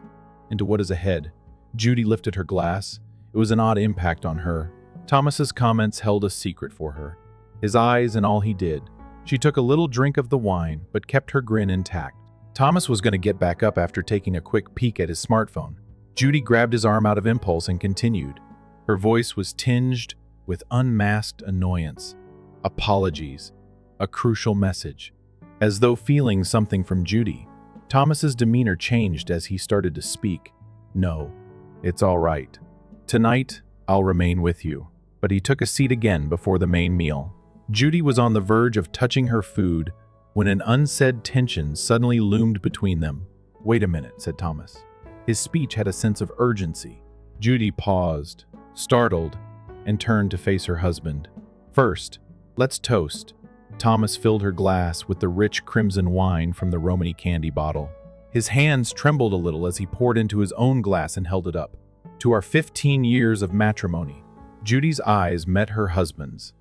"Into what is ahead?" Judy lifted her glass. It was an odd impact on her. Thomas's comments held a secret for her. His eyes and all he did. She took a little drink of the wine, but kept her grin intact. Thomas was going to get back up after taking a quick peek at his smartphone. Judy grabbed his arm out of impulse and continued. Her voice was tinged with unmasked annoyance. Apologies. A crucial message. As though feeling something from Judy, Thomas's demeanor changed as he started to speak. "No, it's all right. Tonight, I'll remain with you." But he took a seat again before the main meal. Judy was on the verge of touching her food when an unsaid tension suddenly loomed between them. "Wait a minute," said Thomas. His speech had a sense of urgency. Judy paused, startled, and turned to face her husband. "First, let's toast." Thomas filled her glass with the rich crimson wine from the Romany candy bottle. His hands trembled a little as he poured into his own glass and held it up. "To our 15 years of matrimony." Judy's eyes met her husband's.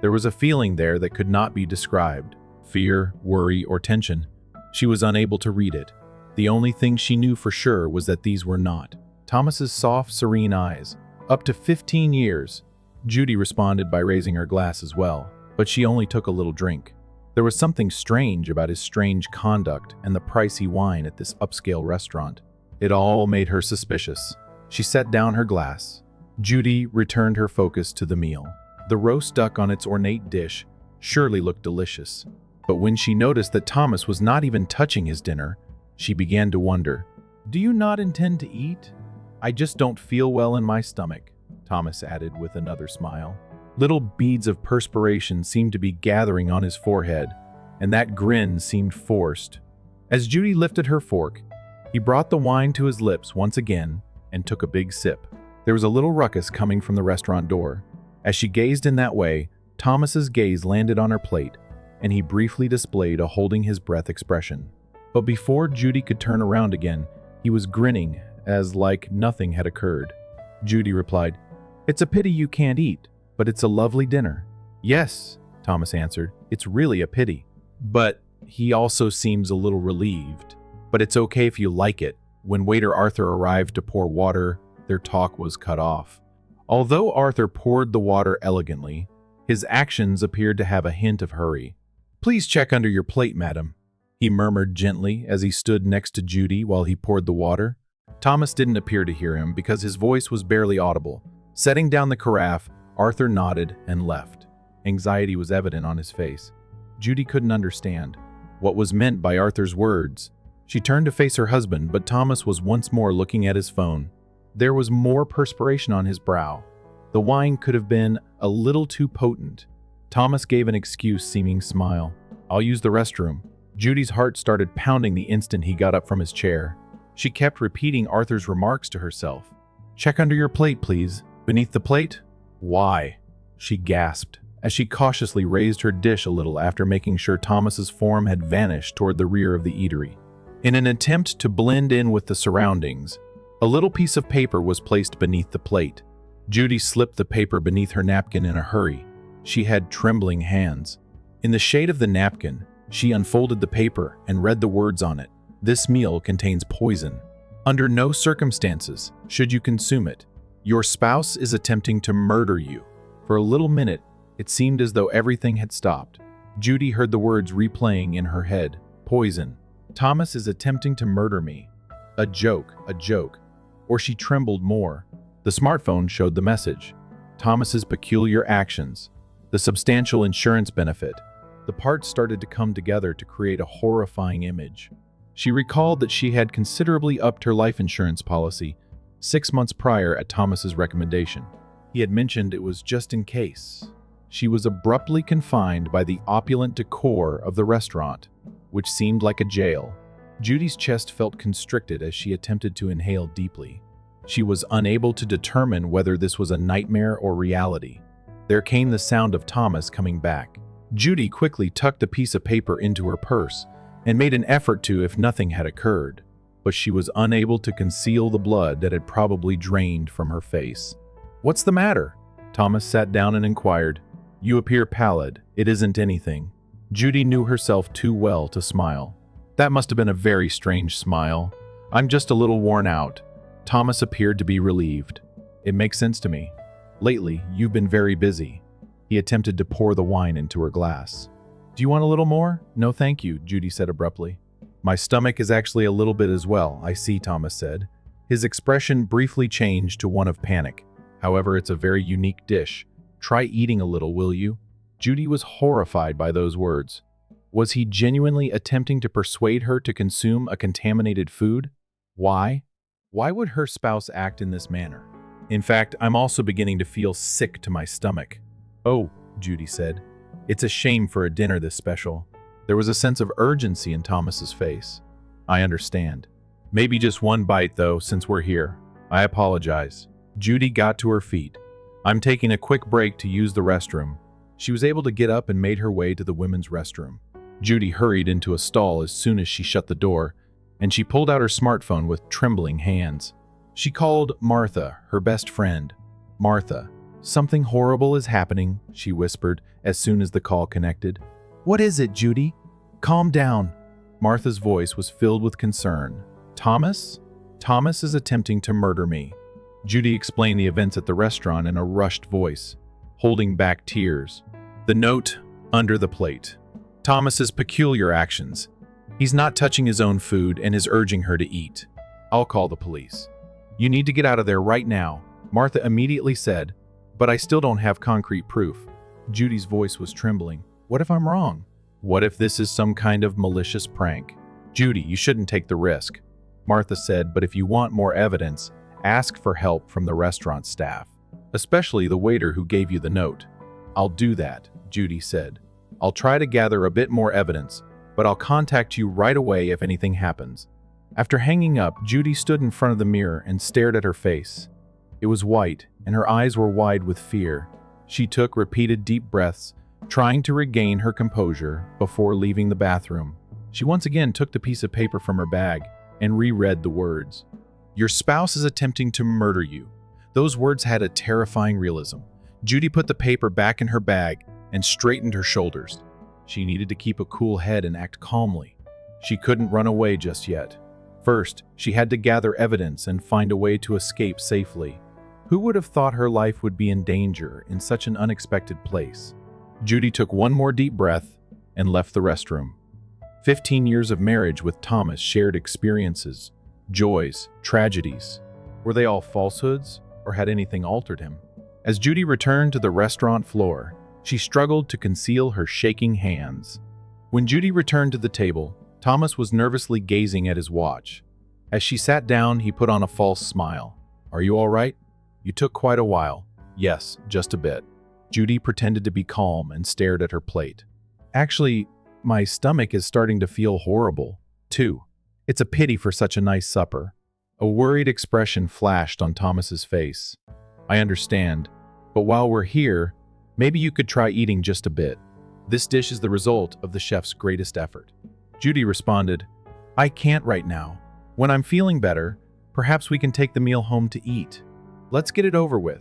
There was a feeling there that could not be described. Fear, worry, or tension. She was unable to read it. The only thing she knew for sure was that these were not Thomas's soft, serene eyes. "Up to 15 years. Judy responded by raising her glass as well, but she only took a little drink. There was something strange about his strange conduct and the pricey wine at this upscale restaurant. It all made her suspicious. She set down her glass. Judy returned her focus to the meal. The roast duck on its ornate dish surely looked delicious. But when she noticed that Thomas was not even touching his dinner, she began to wonder, "Do you not intend to eat?" "I just don't feel well in my stomach," Thomas added with another smile. Little beads of perspiration seemed to be gathering on his forehead, and that grin seemed forced. As Judy lifted her fork, he brought the wine to his lips once again and took a big sip. There was a little ruckus coming from the restaurant door. As she gazed in that way, Thomas's gaze landed on her plate, and he briefly displayed a holding his breath expression. But before Judy could turn around again, he was grinning as like nothing had occurred. Judy replied, "It's a pity you can't eat, but it's a lovely dinner." "Yes," Thomas answered, "it's really a pity." But he also seems a little relieved. "But it's okay if you like it." When waiter Arthur arrived to pour water, their talk was cut off. Although Arthur poured the water elegantly, his actions appeared to have a hint of hurry. "Please check under your plate, madam." he murmured gently as he stood next to Judy while he poured the water. Thomas didn't appear to hear him because his voice was barely audible. Setting down the carafe, Arthur nodded and left. Anxiety was evident on his face. Judy couldn't understand what was meant by Arthur's words. She turned to face her husband, but Thomas was once more looking at his phone. There was more perspiration on his brow. The wine could have been a little too potent. Thomas gave an excuse-seeming smile. "I'll use the restroom." Judy's heart started pounding the instant he got up from his chair. She kept repeating Arthur's remarks to herself. "Check under your plate, please." "Beneath the plate?" "Why?" she gasped, as she cautiously raised her dish a little after making sure Thomas's form had vanished toward the rear of the eatery. In an attempt to blend in with the surroundings, a little piece of paper was placed beneath the plate. Judy slipped the paper beneath her napkin in a hurry. She had trembling hands. In the shade of the napkin, she unfolded the paper and read the words on it. "This meal contains poison. Under no circumstances should you consume it. Your spouse is attempting to murder you." For a little minute, it seemed as though everything had stopped. Judy heard the words replaying in her head. Poison. Thomas is attempting to murder me. A joke. Or she trembled more. The smartphone showed the message. Thomas's peculiar actions. The substantial insurance benefit. The parts started to come together to create a horrifying image. She recalled that she had considerably upped her life insurance policy 6 months prior at Thomas's recommendation. He had mentioned it was just in case. She was abruptly confined by the opulent decor of the restaurant, which seemed like a jail. Judy's chest felt constricted as she attempted to inhale deeply. She was unable to determine whether this was a nightmare or reality. There came the sound of Thomas coming back. Judy quickly tucked the piece of paper into her purse and made an effort to if nothing had occurred, but she was unable to conceal the blood that had probably drained from her face. "What's the matter?" Thomas sat down and inquired. "You appear pallid. It isn't anything." Judy knew herself too well to smile. "That must have been a very strange smile. I'm just a little worn out." Thomas appeared to be relieved. "It makes sense to me. Lately, you've been very busy." He attempted to pour the wine into her glass. "Do you want a little more?" "No, thank you," Judy said abruptly. "My stomach is actually a little bit as well, I see," Thomas said. His expression briefly changed to one of panic. "However, it's a very unique dish. Try eating a little, will you?" Judy was horrified by those words. Was he genuinely attempting to persuade her to consume a contaminated food? Why? Why would her spouse act in this manner? "In fact, I'm also beginning to feel sick to my stomach." "Oh," Judy said. "It's a shame for a dinner this special." There was a sense of urgency in Thomas's face. "I understand. Maybe just one bite, though, since we're here. I apologize." Judy got to her feet. "I'm taking a quick break to use the restroom." She was able to get up and made her way to the women's restroom. Judy hurried into a stall as soon as she shut the door, and she pulled out her smartphone with trembling hands. She called Martha, her best friend. "Martha, something horrible is happening," she whispered as soon as the call connected. "What is it, Judy? Calm down." Martha's voice was filled with concern. "Thomas? Thomas is attempting to murder me." Judy explained the events at the restaurant in a rushed voice, holding back tears. The note under the plate. Thomas's peculiar actions. He's not touching his own food and is urging her to eat. "I'll call the police." "You need to get out of there right now," Martha immediately said, "but I still don't have concrete proof." Judy's voice was trembling. "What if I'm wrong? What if this is some kind of malicious prank?" "Judy, you shouldn't take the risk," Martha said, "but if you want more evidence, ask for help from the restaurant staff, especially the waiter who gave you the note." "I'll do that," Judy said. "I'll try to gather a bit more evidence, but I'll contact you right away if anything happens." After hanging up, Judy stood in front of the mirror and stared at her face. It was white, and her eyes were wide with fear. She took repeated deep breaths, trying to regain her composure before leaving the bathroom. She once again took the piece of paper from her bag and reread the words. "Your spouse is attempting to murder you." Those words had a terrifying realism. Judy put the paper back in her bag and straightened her shoulders. She needed to keep a cool head and act calmly. She couldn't run away just yet. First, she had to gather evidence and find a way to escape safely. Who would have thought her life would be in danger in such an unexpected place? Judy took one more deep breath and left the restroom. 15 years of marriage with Thomas, shared experiences, joys, tragedies. Were they all falsehoods, or had anything altered him? As Judy returned to the restaurant floor, she struggled to conceal her shaking hands. When Judy returned to the table, Thomas was nervously gazing at his watch. As she sat down, he put on a false smile. "Are you all right? You took quite a while." "Yes, just a bit." Judy pretended to be calm and stared at her plate. "Actually, my stomach is starting to feel horrible, too. It's a pity for such a nice supper." A worried expression flashed on Thomas's face. "I understand, but while we're here, maybe you could try eating just a bit. This dish is the result of the chef's greatest effort." Judy responded, "I can't right now. When I'm feeling better, perhaps we can take the meal home to eat. Let's get it over with."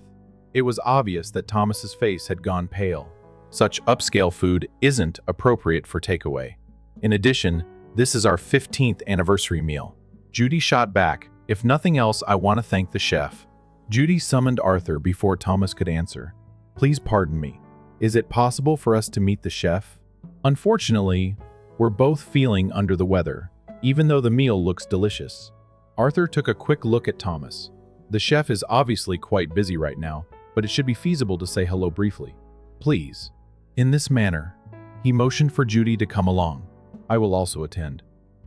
It was obvious that Thomas's face had gone pale. Such upscale food isn't appropriate for takeaway. In addition, this is our 15th anniversary meal. Judy shot back, "If nothing else, I want to thank the chef." Judy summoned Arthur before Thomas could answer. "Please pardon me. Is it possible for us to meet the chef? Unfortunately, we're both feeling under the weather, even though the meal looks delicious." Arthur took a quick look at Thomas. The chef is obviously quite busy right now, but it should be feasible to say hello briefly. "Please." In this manner, he motioned for Judy to come along. "I will also attend."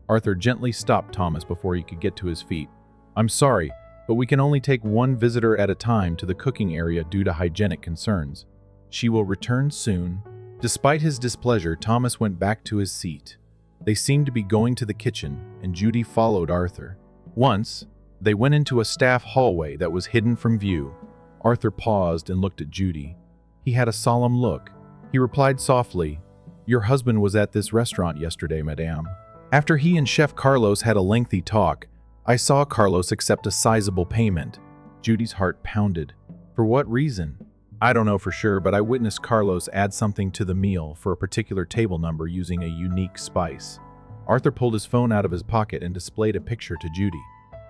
Arthur gently stopped Thomas before he could get to his feet. "I'm sorry, but we can only take one visitor at a time to the cooking area due to hygienic concerns. She will return soon." Despite his displeasure, Thomas went back to his seat. They seemed to be going to the kitchen, and Judy followed Arthur. Once, they went into a staff hallway that was hidden from view. Arthur paused and looked at Judy. He had a solemn look. He replied softly, "Your husband was at this restaurant yesterday, madame. After he and Chef Carlos had a lengthy talk, I saw Carlos accept a sizable payment." Judy's heart pounded. "For what reason?" "I don't know for sure, but I witnessed Carlos add something to the meal for a particular table number using a unique spice." Arthur pulled his phone out of his pocket and displayed a picture to Judy.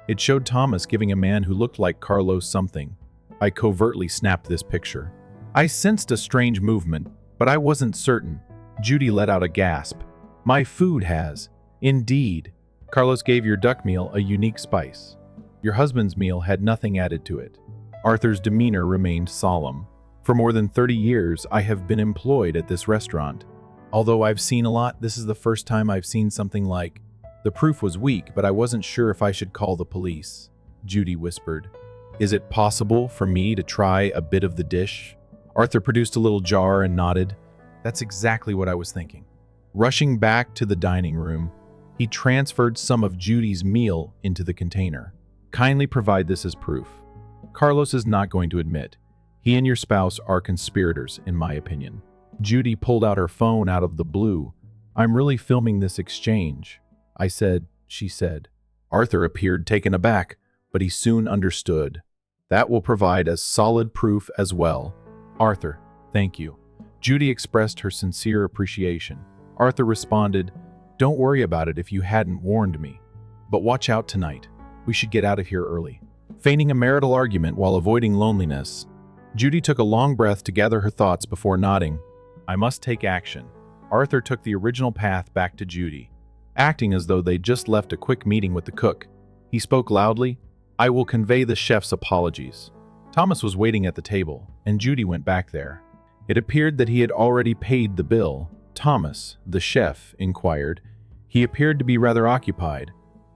It showed Thomas giving a man who looked like Carlos something. "I covertly snapped this picture. I sensed a strange movement, but I wasn't certain." Judy let out a gasp. "My food has. Indeed. Carlos gave your duck meal a unique spice. Your husband's meal had nothing added to it." Arthur's demeanor remained solemn. "For more than 30 years, I have been employed at this restaurant. Although I've seen a lot, this is the first time I've seen something like..." "The proof was weak, but I wasn't sure if I should call the police," Judy whispered. "Is it possible for me to try a bit of the dish?" Arthur produced a little jar and nodded. "That's exactly what I was thinking." Rushing back to the dining room, he transferred some of Judy's meal into the container. "Kindly provide this as proof. Carlos is not going to admit. He and your spouse are conspirators, in my opinion." Judy pulled out her phone out of the blue. "I'm really filming this exchange," she said. Arthur appeared taken aback, but he soon understood. "That will provide as solid proof as well." "Arthur, thank you." Judy expressed her sincere appreciation. Arthur responded, "Don't worry about it if you hadn't warned me. But watch out tonight. We should get out of here early." Feigning a marital argument while avoiding loneliness, Judy took a long breath to gather her thoughts before nodding. "I must take action." Arthur took the original path back to Judy, acting as though they'd just left a quick meeting with the cook. He spoke loudly, "I will convey the chef's apologies." Thomas was waiting at the table, and Judy went back there. It appeared that he had already paid the bill. Thomas, the chef, inquired. "He appeared to be rather occupied,"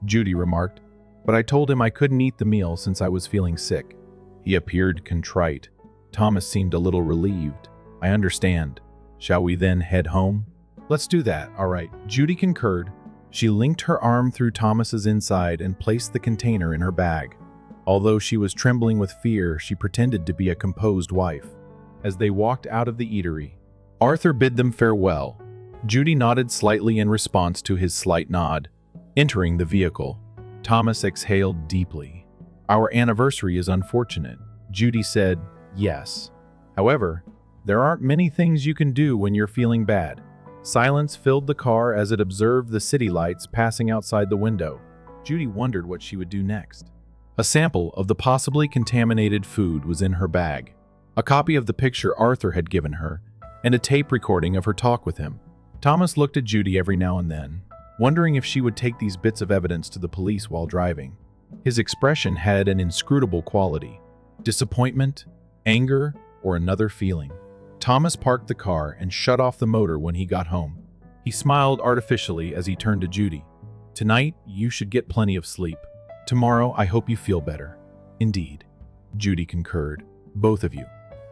Judy remarked, "but I told him I couldn't eat the meal since I was feeling sick." He appeared contrite. Thomas seemed a little relieved. "I understand. Shall we then head home?" "Let's do that, all right." Judy concurred. She linked her arm through Thomas's inside and placed the container in her bag. Although she was trembling with fear, she pretended to be a composed wife. As they walked out of the eatery, Arthur bid them farewell. Judy nodded slightly in response to his slight nod. Entering the vehicle, Thomas exhaled deeply. "Our anniversary is unfortunate," Judy said. "Yes. However, there aren't many things you can do when you're feeling bad." Silence filled the car as it observed the city lights passing outside the window. Judy wondered what she would do next. A sample of the possibly contaminated food was in her bag, a copy of the picture Arthur had given her, and a tape recording of her talk with him. Thomas looked at Judy every now and then. wondering if she would take these bits of evidence to the police while driving. His expression had an inscrutable quality: disappointment, anger, or another feeling. Thomas parked the car and shut off the motor when he got home. He smiled artificially as he turned to Judy. "Tonight, you should get plenty of sleep. Tomorrow, I hope you feel better." "Indeed," Judy concurred. "Both of you."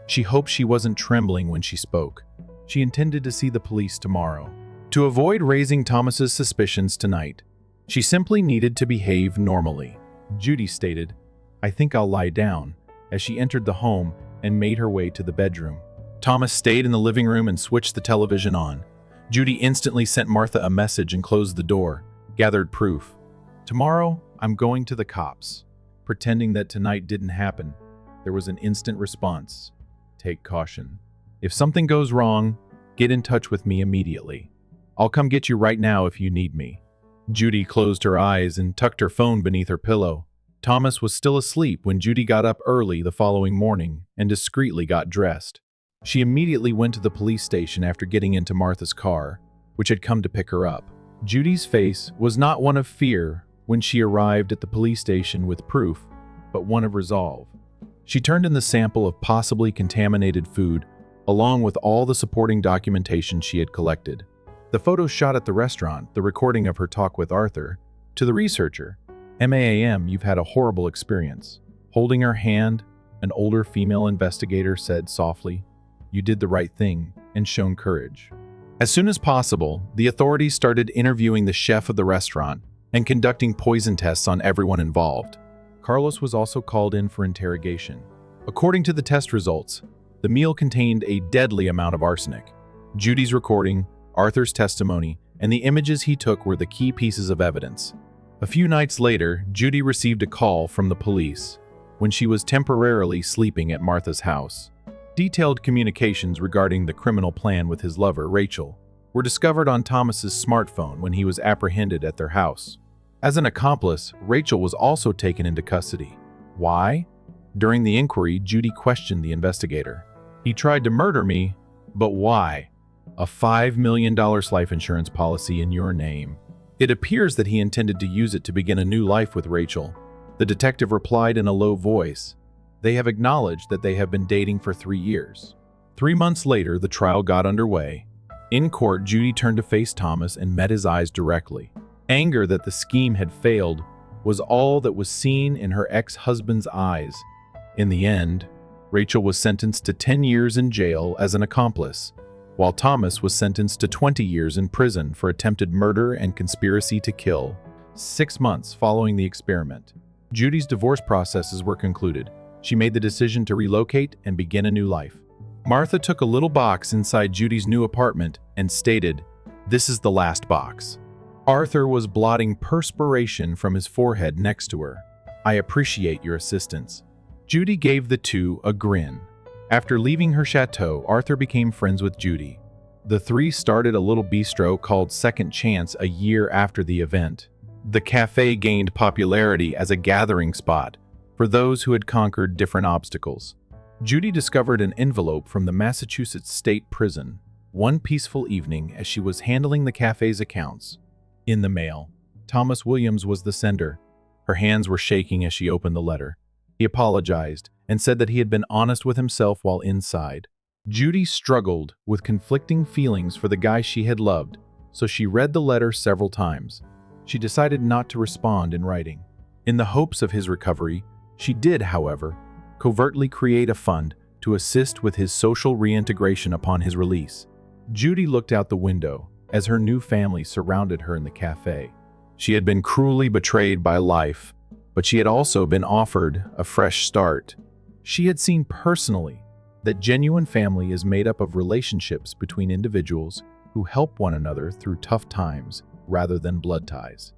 She hoped she wasn't trembling when she spoke. She intended to see the police tomorrow. To avoid raising Thomas's suspicions tonight, she simply needed to behave normally. Judy stated, "I think I'll lie down," as she entered the home and made her way to the bedroom. Thomas stayed in the living room and switched the television on. Judy instantly sent Martha a message and closed the door, gathered proof. "Tomorrow, I'm going to the cops." Pretending that tonight didn't happen, there was an instant response: "Take caution. If something goes wrong, get in touch with me immediately. I'll come get you right now if you need me." Judy closed her eyes and tucked her phone beneath her pillow. Thomas was still asleep when Judy got up early the following morning and discreetly got dressed. She immediately went to the police station after getting into Martha's car, which had come to pick her up. Judy's face was not one of fear when she arrived at the police station with proof, but one of resolve. She turned in the sample of possibly contaminated food, along with all the supporting documentation she had collected. The photos shot at the restaurant, the recording of her talk with Arthur. To the researcher, "MAAM, you've had a horrible experience." Holding her hand, an older female investigator said softly, "You did the right thing and shown courage." As soon as possible, the authorities started interviewing the chef of the restaurant and conducting poison tests on everyone involved. Carlos was also called in for interrogation. According to the test results, the meal contained a deadly amount of arsenic. Judy's recording, Arthur's testimony, and the images he took were the key pieces of evidence. A few nights later, Judy received a call from the police when she was temporarily sleeping at Martha's house. Detailed communications regarding the criminal plan with his lover, Rachel, were discovered on Thomas's smartphone when he was apprehended at their house. As an accomplice, Rachel was also taken into custody. Why? During the inquiry, Judy questioned the investigator. "He tried to murder me, but why? A $5 million life insurance policy in your name. It appears that he intended to use it to begin a new life with Rachel." The detective replied in a low voice, "They have acknowledged that they have been dating for 3 years. 3 months later, the trial got underway. In court, Judy turned to face Thomas and met his eyes directly. Anger that the scheme had failed was all that was seen in her ex-husband's eyes. In the end, Rachel was sentenced to 10 years in jail as an accomplice, while Thomas was sentenced to 20 years in prison for attempted murder and conspiracy to kill. 6 months following the experiment, Judy's divorce processes were concluded. She made the decision to relocate and begin a new life. Martha took a little box inside Judy's new apartment and stated, "This is the last box." Arthur was blotting perspiration from his forehead next to her. "I appreciate your assistance." Judy gave the two a grin. After leaving her chateau, Arthur became friends with Judy. The three started a little bistro called Second Chance a year after the event. The cafe gained popularity as a gathering spot for those who had conquered different obstacles. Judy discovered an envelope from the Massachusetts State Prison one peaceful evening as she was handling the cafe's accounts. In the mail, Thomas Williams was the sender. Her hands were shaking as she opened the letter. He apologized and said that he had been honest with himself while inside. Judy struggled with conflicting feelings for the guy she had loved, so she read the letter several times. She decided not to respond in writing. In the hopes of his recovery, she did, however, covertly create a fund to assist with his social reintegration upon his release. Judy looked out the window as her new family surrounded her in the cafe. She had been cruelly betrayed by life, but she had also been offered a fresh start. She had seen personally that genuine family is made up of relationships between individuals who help one another through tough times rather than blood ties.